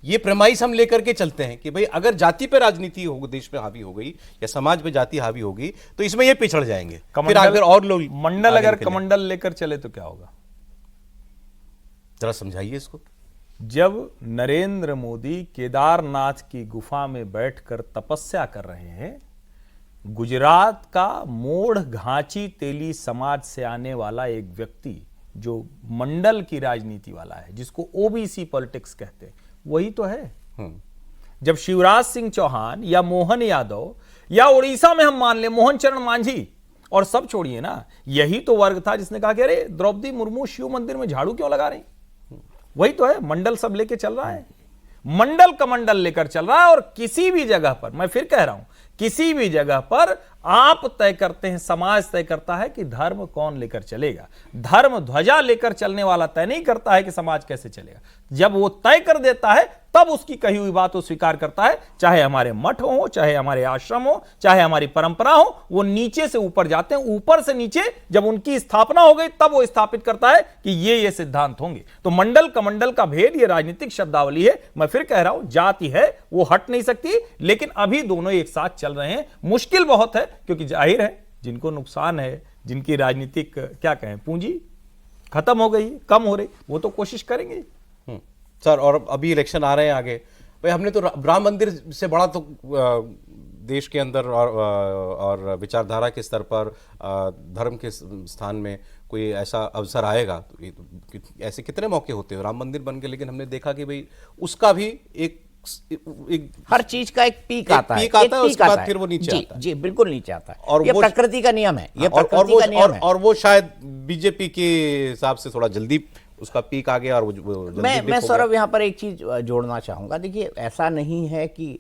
ये प्रमाइस हम लेकर के चलते हैं कि भाई अगर जाति पे राजनीति हो देश पे हावी हो गई या समाज पे जाति हावी होगी तो इसमें ये पिछड़ जाएंगे। फिर अगर और लोग मंडल अगर कमंडल लेकर चले तो क्या होगा, जरा समझाइए इसको। जब नरेंद्र मोदी केदारनाथ की गुफा में बैठकर तपस्या कर रहे हैं, गुजरात का मोड़ घांची तेली समाज से आने वाला एक व्यक्ति जो मंडल की राजनीति वाला है, जिसको ओबीसी पॉलिटिक्स कहते हैं, वही तो है। जब शिवराज सिंह चौहान या मोहन यादव या उड़ीसा में हम मान ले मोहन चरण मांझी और सब छोड़िए ना, यही तो वर्ग था जिसने कहा कि अरे द्रौपदी मुर्मू शिव मंदिर में झाड़ू क्यों लगा रही। वही तो है, मंडल सब लेके चल रहा है, मंडल कमंडल लेकर चल रहा है। और किसी भी जगह पर, मैं फिर कह रहा हूं, किसी भी जगह पर आप तय करते हैं, समाज तय करता है कि धर्म कौन लेकर चलेगा। धर्म ध्वजा लेकर चलने वाला तय नहीं करता है कि समाज कैसे चलेगा। जब वो तय कर देता है तब उसकी कही हुई बात को स्वीकार करता है, चाहे हमारे मठ हो, चाहे हमारे आश्रम हो, चाहे हमारी परंपरा हो। वो नीचे से ऊपर जाते हैं, ऊपर से नीचे जब उनकी स्थापना हो गई तब वो स्थापित करता है कि ये सिद्धांत होंगे। तो मंडल कमंडल का भेद ये राजनीतिक शब्दावली है। मैं फिर कह रहा हूं, जाति है वो हट नहीं सकती, लेकिन अभी दोनों एक साथ चल रहे हैं। मुश्किल बहुत है क्योंकि जाहिर है जिनको नुकसान है, जिनकी राजनीतिक क्या कहें पूंजी खत्म हो गई, कम हो रही, वो तो कोशिश करेंगे। सर, और अभी इलेक्शन आ रहे हैं आगे, भाई हमने तो राम मंदिर से बड़ा तो देश के अंदर और विचारधारा के स्तर पर धर्म के स्थान में कोई ऐसा अवसर आएगा तो ऐसे कितने मौके होते हैं राम मंदिर बन के, लेकिन हमने देखा कि भाई उसका भी एक हर चीज का एक पीक आता है, उसके बाद फिर वो नीचे आता है। जी बिल्कुल नीचे आता है। और ये प्रकृति का नियम है, ये प्रकृति का नियम है। और वो शायद बीजेपी के हिसाब से थोड़ा जल्दी उसका पीक आ गया और वो जल्दी मैं सौरभ यहाँ पर एक चीज जोड़ना चाहूंगा। देखिए, ऐसा नहीं है कि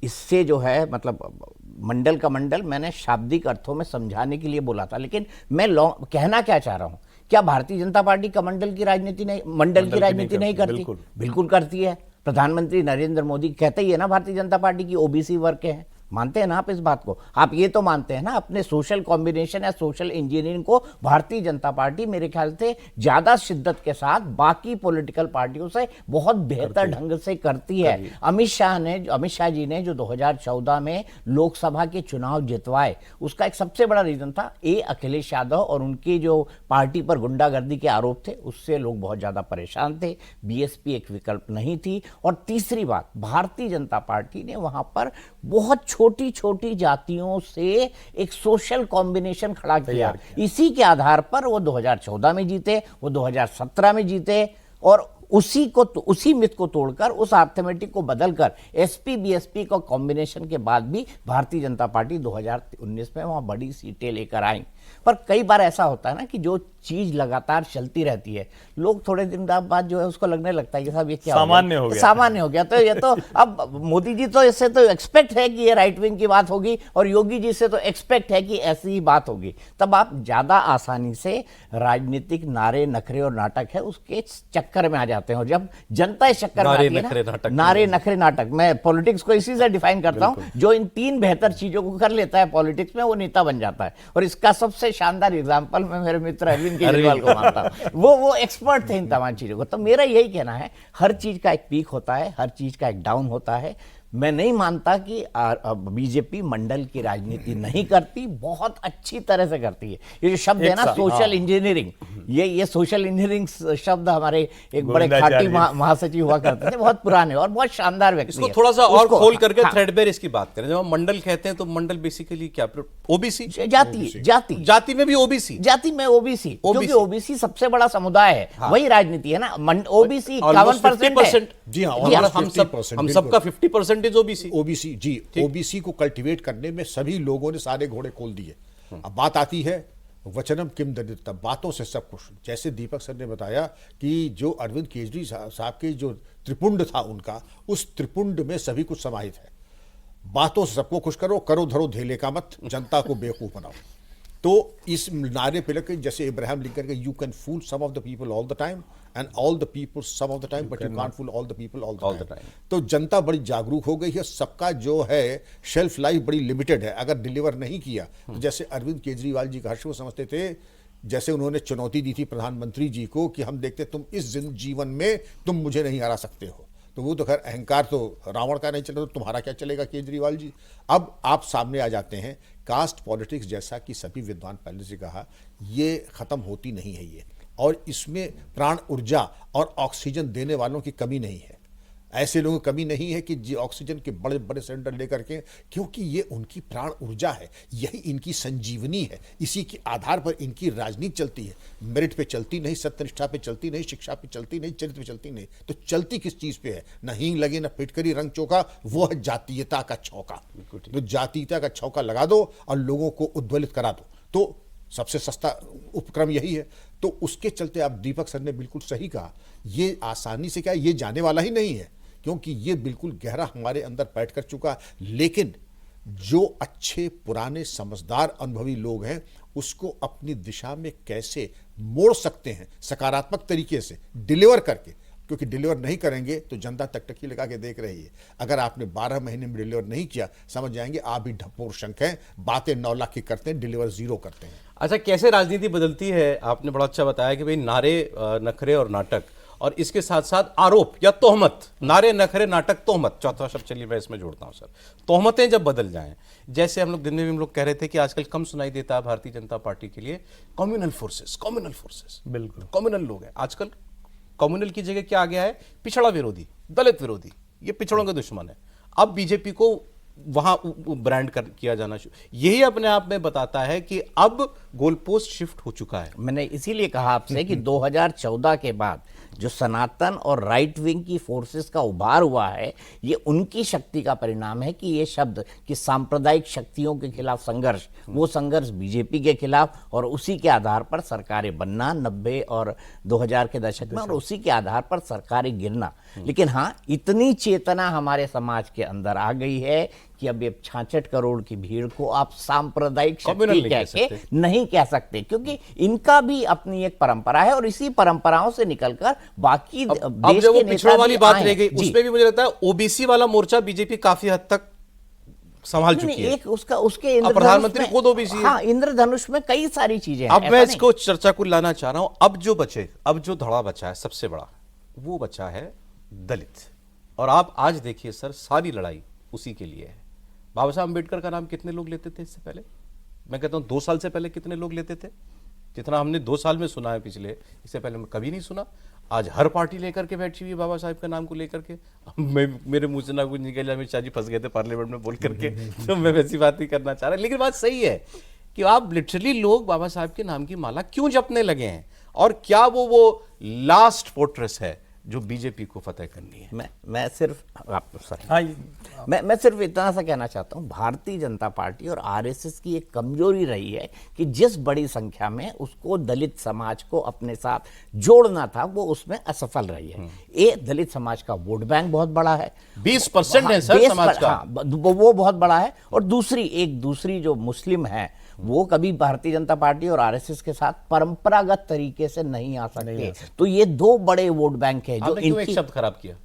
इससे जो है मतलब मंडल का मंडल मैंने शाब्दिक अर्थों में समझाने के लिए बोला था, लेकिन मैं कहना क्या चाह रहा हूं, क्या भारतीय जनता पार्टी कमंडल की राजनीति नहीं, मंडल की राजनीति नहीं करती? बिल्कुल करती है। प्रधानमंत्री नरेंद्र मोदी कहते ही है ना भारतीय जनता पार्टी की ओबीसी वर्ग के हैं। मानते हैं ना आप इस बात को? आप ये तो मानते हैं ना अपने सोशल कॉम्बिनेशन या सोशल इंजीनियरिंग को भारतीय जनता पार्टी मेरे ख्याल से ज्यादा शिद्दत के साथ बाकी पॉलिटिकल पार्टियों से बहुत बेहतर ढंग से करती है। अमित शाह जी ने जो 2014 में लोकसभा के चुनाव जितवाए, उसका एक सबसे बड़ा रीजन था अखिलेश यादव और उनकी जो पार्टी पर गुंडागर्दी के आरोप थे, उससे लोग बहुत ज्यादा परेशान थे। बीएसपी एक विकल्प नहीं थी। और तीसरी बात, भारतीय जनता पार्टी ने वहां पर बहुत छोटी छोटी जातियों से एक सोशल कॉम्बिनेशन खड़ा किया। इसी के आधार पर वो 2014 में जीते, वो 2017 में जीते और उसी मिथ को तोड़कर, उस अर्थमेटिक को बदलकर एसपी बीएसपी का कॉम्बिनेशन के बाद भी भारतीय जनता पार्टी 2019 में वहां बड़ी सीटें लेकर आई। पर कई बार ऐसा होता है ना कि जो चीज लगातार चलती रहती है, लोग थोड़े दिन बाद जो है उसको लगने लगता है कि साहब ये क्या सामान्य हो गया। तो ये तो अब मोदी जी तो इससे तो एक्सपेक्ट है कि ये राइट विंग की बात होगी और योगी जी से तो एक्सपेक्ट है कि ऐसी ही बात होगी। तब आप ज्यादा आसानी से राजनीतिक नारे नखरे और नाटक है उसके चक्कर में आ जाते हैं। और जब जनता इस चक्कर में आती है ना, नारे नखरे नाटक, मैं पॉलिटिक्स को इसी से डिफाइन करता हूं, जो इन 3 बेहतर चीजों को कर लेता है पॉलिटिक्स में, वो नेता बन जाता है। और इसका सबसे शानदार एग्जांपल मैं मेरे मित्र अरविंद केजरीवाल को मानता हूं। वो एक्सपर्ट थे इन तमाम चीजों को। तो मेरा यही कहना है, हर चीज का एक पीक होता है, हर चीज का एक डाउन होता है। मैं नहीं मानता कि बीजेपी मंडल की राजनीति नहीं करती, बहुत अच्छी तरह से करती है। ये जो शब्द है ना सोशल इंजीनियरिंग, ये सोशल इंजीनियरिंग शब्द हमारे एक बड़े खाटी महासचिव हुआ करते थे, बहुत पुराने और बहुत शानदार व्यक्ति इसको है। थोड़ा सा और खोल करके हाँ, थ्रेडबेयर इसकी बात करें। जब हम मंडल कहते हैं तो मंडल बेसिकली क्या, ओबीसी, जाति में भी ओबीसी, जाति में ओबीसी, क्योंकि ओबीसी सबसे बड़ा समुदाय है। हाँ। वही राजनीति है ना, ओबीसी 51% है। जी हाँ, और हम सबका 50% ओबीसी। ओबीसी जी, ओबीसी को कल्टीवेट करने में सभी लोगों ने सारे घोड़े खोल दिए। अब बात आती है वचनम किम दंडितम, बातों से सब कुछ। जैसे दीपक सर ने बताया कि जो अरविंद केजरीवाल साहब के जो त्रिपुंड था उनका, उस त्रिपुंड में सभी कुछ समाहित है। बातों से सबको खुश करो, करो धरो धेले का मत, जनता को बेवकूफ बनाओ। तो इस नारे पे लगे जैसे इब्राहिम लिंकन के, you can fool some of the people all the time and all the people some of the time, but you can't fool all the people all the time. तो जनता बड़ी जागरूक हो गई है। सबका जो है शेल्फ लाइफ बड़ी लिमिटेड है। अगर डिलीवर नहीं किया तो जैसे अरविंद केजरीवाल जी का हर्ष वो समझते थे, जैसे उन्होंने चुनौती दी थी प्रधानमंत्री जी को कि हम देखते तुम इस जीवन में तुम मुझे नहीं हरा सकते हो। तो वो तो खैर अहंकार तो रावण का नहीं चला, तो तुम्हारा क्या चलेगा केजरीवाल जी। अब आप सामने आ जाते हैं कास्ट पॉलिटिक्स, जैसा कि सभी विद्वान पहले से कहा, ये खत्म होती नहीं है ये, और इसमें प्राण ऊर्जा और ऑक्सीजन देने वालों की कमी नहीं है। ऐसे लोगों की कमी नहीं है कि जी ऑक्सीजन के बड़े बड़े सिलेंडर लेकर के, क्योंकि ये उनकी प्राण ऊर्जा है, यही इनकी संजीवनी है। इसी के आधार पर इनकी राजनीति चलती है। मेरिट पे चलती नहीं, सत्यनिष्ठा पे चलती नहीं, शिक्षा पे चलती नहीं, चरित्र पे चलती नहीं। तो चलती किस चीज पे है? न हींग लगे न फिटकरी रंग चौका, वो है जातीयता का छौका। तो जातीयता का छौका लगा दो और लोगों को उद्वेलित करा दो, तो सबसे सस्ता उपक्रम यही है। तो उसके चलते आप दीपक सर ने बिल्कुल सही कहा, ये आसानी से क्या, ये जाने वाला ही नहीं है, क्योंकि ये बिल्कुल गहरा हमारे अंदर बैठ कर चुका। लेकिन जो अच्छे पुराने समझदार अनुभवी लोग हैं, उसको अपनी दिशा में कैसे मोड़ सकते हैं सकारात्मक तरीके से डिलीवर करके, क्योंकि डिलीवर नहीं करेंगे तो जनता टकटकी लगा के देख रही है। अगर आपने 12 महीने में डिलीवर नहीं किया, समझ जाएंगे आप भी ढप्पोर शंख हैं, बातें 9 लाख की करते हैं, डिलीवर 0 करते हैं। अच्छा, कैसे राजनीति बदलती है, आपने बड़ा अच्छा बताया कि भाई नारे, नखरे और नाटक, और इसके साथ साथ आरोप या तोहमत। नारे, नखरे, नाटक, तोहमत, चौथा शब्द चलिए मैं इसमें जोड़ता हूं सर। तोहमतें जब बदल जाएं, जैसे हम लोग दिन में भी हम लोग कह रहे थे कि आजकल कम सुनाई देता है भारतीय जनता पार्टी के लिए कम्युनल फोर्सेस, बिल्कुल कम्युनल लोग हैं आजकल। कम्युनल की जगह क्या आ गया है? पिछड़ा विरोधी, दलित विरोधी, ये पिछड़ों का दुश्मन है। अब बीजेपी को वहां ब्रांड किया जाना यही अपने आप में बताता है कि अब गोलपोस्ट शिफ्ट हो चुका है। मैंने इसीलिए कहा आपसे कि 2014 के बाद जो सनातन और राइट विंग की फोर्सेस का उभार हुआ है, ये उनकी शक्ति का परिणाम है कि ये शब्द कि सांप्रदायिक शक्तियों के खिलाफ संघर्ष, वो संघर्ष बीजेपी के खिलाफ, और उसी के आधार पर सरकारें बनना 90 और 2000 के दशक में, और उसी के आधार पर सरकारें गिरना। लेकिन हाँ, इतनी चेतना हमारे समाज के अंदर आ गई है कि अब ये 66 करोड़ की भीड़ को आप सांप्रदायिक शक्ति कह के नहीं कह सकते, क्योंकि इनका भी अपनी एक परंपरा है, और इसी परंपराओं से निकलकर बाकी देश के नेता वाली बात रह गई, उसमें भी मुझे लगता है ओबीसी वाला मोर्चा बीजेपी काफी हद तक संभाल चुकी है। एक उसके प्रधानमंत्री खुद ओबीसी है। हाँ, इंद्रधनुष में कई सारी चीजें हैं। अब मैं इसको चर्चा को लाना चाह रहा हूं। अब जो धड़ा बचा है सबसे बड़ा, वो बचा है दलित। और आप आज देखिए सर, सारी लड़ाई उसी के लिए है। बाबा साहब अम्बेडकर का नाम कितने लोग लेते थे इससे पहले? मैं कहता हूं 2 साल से पहले कितने लोग लेते थे? जितना हमने 2 साल में सुना है पिछले, इससे पहले मैं कभी नहीं सुना। आज हर पार्टी लेकर के बैठी हुई बाबा साहब के नाम को लेकर के। मेरे मुंह से ना कुछ निकल, अमित शाह जी फंस गए थे पार्लियामेंट में बोल करके, तो मैं वैसी बात नहीं करना चाह रहा। लेकिन बात सही है कि आप लिटरली लोग बाबा साहब के नाम की माला क्यों जपने लगे हैं, और क्या वो लास्ट फोर्ट्रेस है जो बीजेपी को फतेह करनी है? मैं सिर्फ इतना सा कहना चाहता हूं, भारतीय जनता पार्टी और आरएसएस की एक कमजोरी रही है कि जिस बड़ी संख्या में उसको दलित समाज को अपने साथ जोड़ना था, वो उसमें असफल रही है। ये दलित समाज का वोट बैंक बहुत बड़ा है, 20% है सर समाज का। वो बहुत बड़ा है। और दूसरी जो मुस्लिम है, वो कभी भारतीय जनता पार्टी और आरएसएस के साथ परंपरागत तरीके से नहीं आ सकते। तो ये 2 बड़े वोट बैंक है जो क्यों एक शब्द खराब किया?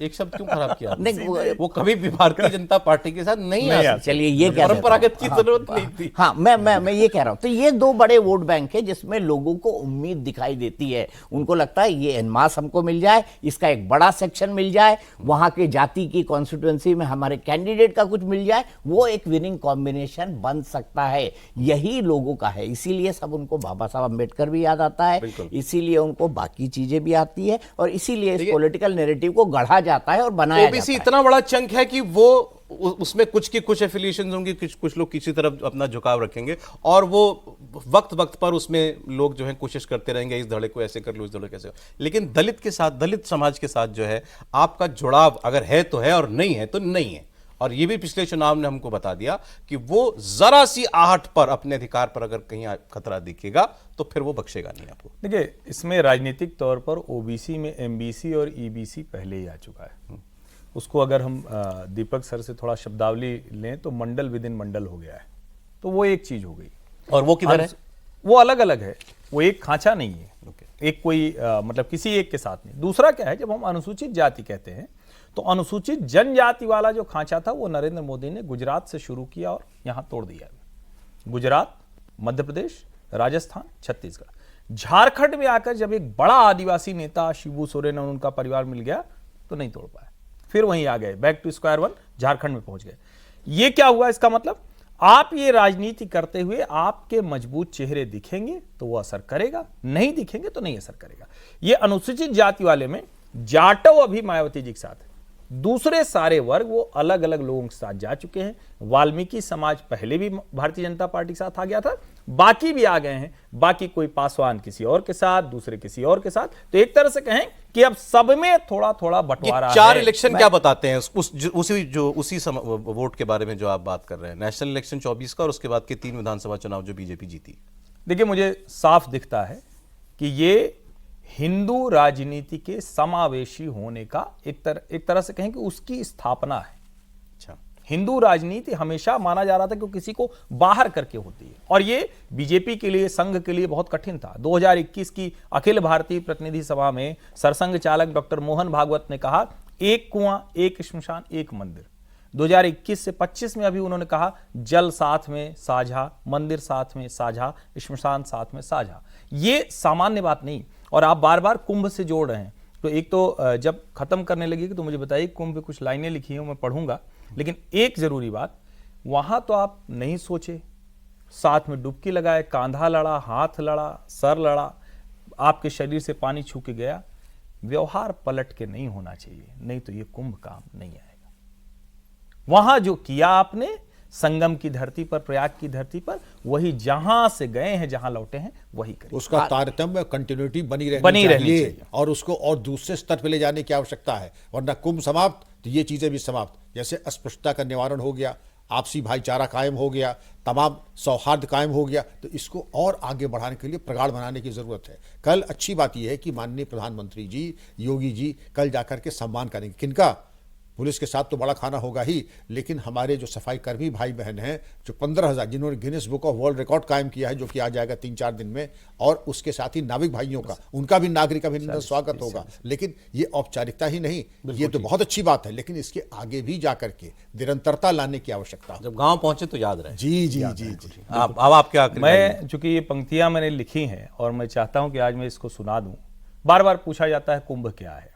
एक शब्द क्यों खराब किया आपने? नहीं, वो कभी भी भारतीय जनता पार्टी के साथ नहीं आ सकते। चलिए ये क्या परंपरागत की जरूरत नहीं थी। हाँ, मैं ये कह रहा हूं, तो ये दो बड़े वोट बैंक है जिसमें लोगों को उम्मीद दिखाई देती है। उनको लगता है ये एनमास हमको मिल जाए, इसका एक बड़ा सेक्शन मिल जाए, वहां के जाति की कॉन्स्टिट्यूएंसी में हमारे कैंडिडेट का कुछ मिल जाए, वो एक विनिंग कॉम्बिनेशन बन सकता है। यही लोगों का है, इसीलिए सब उनको बाबा साहब अम्बेडकर भी याद आता है, इसीलिए उनको बाकी चीजें भी आती है, और इसीलिए इस पॉलिटिकल नैरेटिव को गढ़ा जाता है और बनाया जाता ओबीसी है। इतना बड़ा चंक है कि वो उसमें कुछ की कुछ एफिलिएशन होंगी, कुछ लोग किसी तरफ अपना झुकाव रखेंगे, और वो वक्त वक्त पर उसमें लोग जो है कोशिश करते रहेंगे, इस धड़े को ऐसे कर लो, इस धड़े को ऐसे। लेकिन दलित के साथ, दलित समाज के साथ जो है आपका जुड़ाव अगर है तो है, और नहीं है तो नहीं है। और ये भी पिछले चुनाव ने हमको बता दिया कि वो जरा सी आहट पर, अपने अधिकार पर अगर कहीं खतरा दिखेगा तो फिर वो बख्शेगा नहीं आपको। देखिए, इसमें राजनीतिक तौर पर ओबीसी में एमबीसी और ईबीसी पहले ही आ चुका है। उसको अगर हम दीपक सर से थोड़ा शब्दावली लें तो मंडल विद इन मंडल हो गया है, तो वो एक चीज हो गई। और वो किधर है? वो अलग अलग है, वो एक खांचा नहीं है। एक कोई मतलब किसी एक के साथ नहीं। दूसरा क्या है, जब हम अनुसूचित जाति कहते हैं तो अनुसूचित जनजाति वाला जो खांचा था वो नरेंद्र मोदी ने गुजरात से शुरू किया और यहां तोड़ दिया। गुजरात, मध्य प्रदेश, राजस्थान, छत्तीसगढ़, झारखंड में आकर जब एक बड़ा आदिवासी नेता शिबू सोरेन और उनका परिवार मिल गया तो नहीं तोड़ पाया, फिर वहीं आ गए, back to square one, Jharkhand में पहुंच गए। ये क्या हुआ? इसका मतलब आप ये राजनीति करते हुए आपके मजबूत चेहरे दिखेंगे तो वो असर करेगा, नहीं दिखेंगे तो नहीं असर करेगा। ये अनुसूचित जाति वाले में जाटव अभी मायावती जी के साथ है, दूसरे सारे वर्ग वो अलग अलग लोगों के साथ जा चुके हैं। वाल्मीकि समाज पहले भी भारतीय जनता पार्टी के साथ आ गया था, बाकी भी आ गए हैं। बाकी कोई पासवान किसी और के साथ, दूसरे किसी और के साथ। तो एक तरह से कहें कि अब सब में थोड़ा थोड़ा बंटवारा है। 4 इलेक्शन क्या बताते हैं उसी वोट के बारे में जो आप बात कर रहे हैं? नेशनल इलेक्शन 24 का और उसके बाद के 3 विधानसभा चुनाव जो बीजेपी जीती। देखिए, मुझे साफ दिखता है कि ये हिंदू राजनीति के समावेशी होने का एक तरह से कहें कि उसकी स्थापना है। अच्छा, हिंदू राजनीति हमेशा माना जा रहा था कि किसी को बाहर करके होती है, और ये बीजेपी के लिए, संघ के लिए बहुत कठिन था। 2021 की अखिल भारतीय प्रतिनिधि सभा में सरसंघ चालक डॉक्टर मोहन भागवत ने कहा, एक कुआं, एक श्मशान, एक मंदिर। 2021 से 25 में अभी उन्होंने कहा, जल साथ में साझा, मंदिर साथ में साझा, श्मशान साथ में साझा। ये सामान्य बात नहीं, और आप बार बार कुंभ से जोड़ रहे हैं। तो एक तो जब खत्म करने लगेगी तो मुझे बताइए, कुंभ पे कुछ लाइनें लिखी हैं, मैं पढ़ूंगा। लेकिन एक जरूरी बात, वहां तो आप नहीं सोचे, साथ में डुबकी लगाए, कांधा लड़ा, हाथ लड़ा, सर लड़ा, आपके शरीर से पानी छू के गया। व्यवहार पलट के नहीं होना चाहिए, नहीं तो ये कुंभ काम नहीं आएगा। वहां जो किया आपने संगम की धरती पर, प्रयाग की धरती पर, वही जहां से गए हैं, जहां लौटे हैं, वही करें। उसका तारतम्य, कंटिन्यूटी बनी रहनी चाहिए, और उसको और दूसरे स्तर पर ले जाने की आवश्यकता है। वरना कुंभ समाप्त तो ये चीजें भी समाप्त। जैसे अस्पृश्यता का निवारण हो गया, आपसी भाईचारा कायम हो गया, तमाम सौहार्द कायम हो गया, तो इसको और आगे बढ़ाने के लिए प्रगाढ़ बनाने की जरूरत है। कल अच्छी बात यह है कि माननीय प्रधानमंत्री जी, योगी जी कल जाकर के सम्मान करेंगे। किनका? पुलिस के साथ तो बड़ा खाना होगा ही, लेकिन हमारे जो सफाई कर्मी भाई बहन हैं, जो 15,000 जिन्होंने Guinness book of world record कायम किया है, जो कि आ जाएगा 3-4 दिन में, और उसके साथ ही नाविक भाइयों का, उनका भी नागरिक अभिनंदन स्वागत होगा। लेकिन ये औपचारिकता ही नहीं, ये तो बहुत अच्छी बात है, लेकिन इसके आगे भी जाकर के निरंतरता लाने की आवश्यकता है। जब गांव पहुंचे तो याद रहे। जी जी जी जी। अब आप क्या? मैं, चूंकि ये पंक्तियां मैंने लिखी हैं और मैं चाहता हूं कि आज मैं इसको सुना दूं। बार बार पूछा जाता है कुंभ क्या है।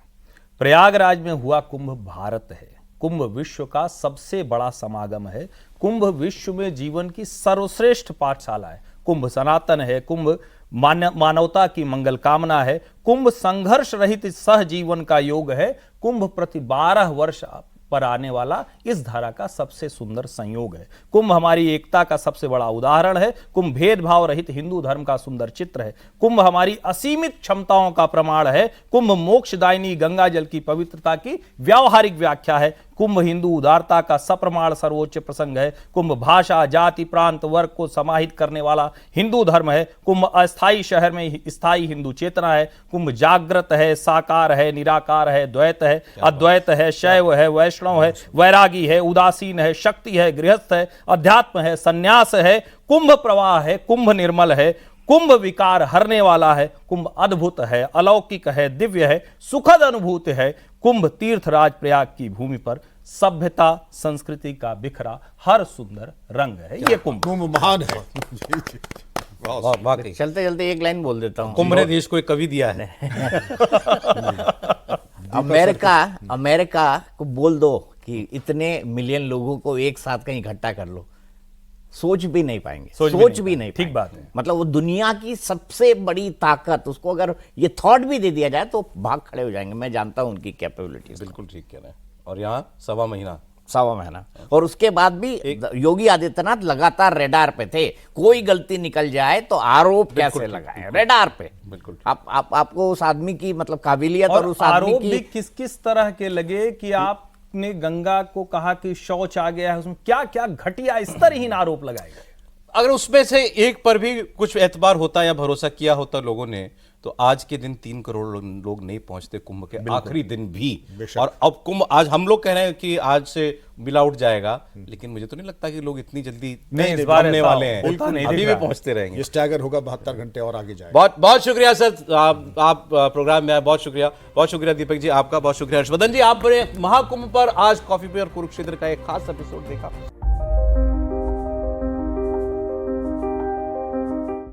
प्रयागराज में हुआ कुंभ भारत है। कुंभ विश्व का सबसे बड़ा समागम है। कुंभ विश्व में जीवन की सर्वश्रेष्ठ पाठशाला है। कुंभ सनातन है। कुंभ मानवता की मंगल कामना है। कुंभ संघर्ष रहित सहजीवन का योग है। कुंभ प्रति 12 वर्ष पर आने वाला इस धारा का सबसे सुंदर संयोग है। कुंभ हमारी एकता का सबसे बड़ा उदाहरण है। कुंभ भेदभाव रहित हिंदू धर्म का सुंदर चित्र है। कुंभ हमारी असीमित क्षमताओं का प्रमाण है। कुंभ मोक्षदायिनी गंगा जल की पवित्रता की व्यावहारिक व्याख्या है। कुंभ हिंदू उदारता का सप्रमाण सर्वोच्च प्रसंग है। कुंभ भाषा, जाति, प्रांत, वर्ग को समाहित करने वाला हिंदू धर्म है। कुंभ अस्थायी शहर में स्थायी हिंदू चेतना है। कुंभ जागृत है, साकार है, निराकार है, द्वैत है, अद्वैत है, शैव है, वैष्णव है, वैरागी है, उदासीन है, शक्ति है, गृहस्थ है, अध्यात्म है, संन्यास है। कुंभ प्रवाह है, कुंभ निर्मल है। कुंभ विकार हरने वाला है, कुंभ अद्भुत है, अलौकिक है, दिव्य है, सुखद अनुभूति है। कुंभ तीर्थराज प्रयाग की भूमि पर सभ्यता संस्कृति का बिखरा हर सुंदर रंग है। ये कुंभ कुंभ महान है। जी, जी। वाकई चलते चलते एक लाइन बोल देता हूँ। कुंभ ने देश को एक कवि दिया है। अमेरिका को बोल दो कि इतने मिलियन लोगों को एक साथ कहीं इकट्ठा कर लो, सोच भी नहीं पाएंगे, सोच भी नहीं ठीक पाएंगे। बात है। मतलब वो दुनिया की सबसे बड़ी ताकत, उसको अगर ये थॉट भी दे दिया जाए तो भाग खड़े हो जाएंगे। मैं जानता हूं उनकी कैपेबिलिटीज। बिल्कुल ठीक कह रहे हैं। और यहाँ 1.25 महीना, 1.25 महीना, और उसके बाद भी योगी आदित्यनाथ लगातार रेडार पे थे। कोई गलती निकल जाए तो आरोप कैसे लगाएं, रेडार पे। बिल्कुल आपको उस आदमी की मतलब काबिलियत और और उस आदमी आरोप की भी किस किस तरह के लगे कि आपने गंगा को कहा कि शौच आ गया है, उसमें क्या क्या घटिया स्तरहीन आरोप लगाए गए। अगर उसमें से एक पर भी कुछ एतबार होता या भरोसा किया होता लोगों ने, तो आज के दिन 3 करोड़ लोग नहीं पहुंचते कुंभ के आखिरी दिन भी। और अब कुंभ, आज हम लोग कह रहे हैं कि आज से बिला उठ जाएगा, लेकिन मुझे तो नहीं लगता कि लोग इतनी जल्दी नहीं, इस बार थमने ऐसा वाले हैं। होता नहीं अभी दिख भी रहा है। पहुंचते रहेंगे। ये स्टैगर होगा 72 घंटे और आगे जाएगा। बहुत बहुत शुक्रिया सर, आप प्रोग्राम में आए, बहुत शुक्रिया दीपक जी, आपका बहुत शुक्रिया। हर्षवर्धन जी, आपने महाकुंभ पर आज कॉफी पे और कुरुक्षेत्र का एक खास एपिसोड देखा।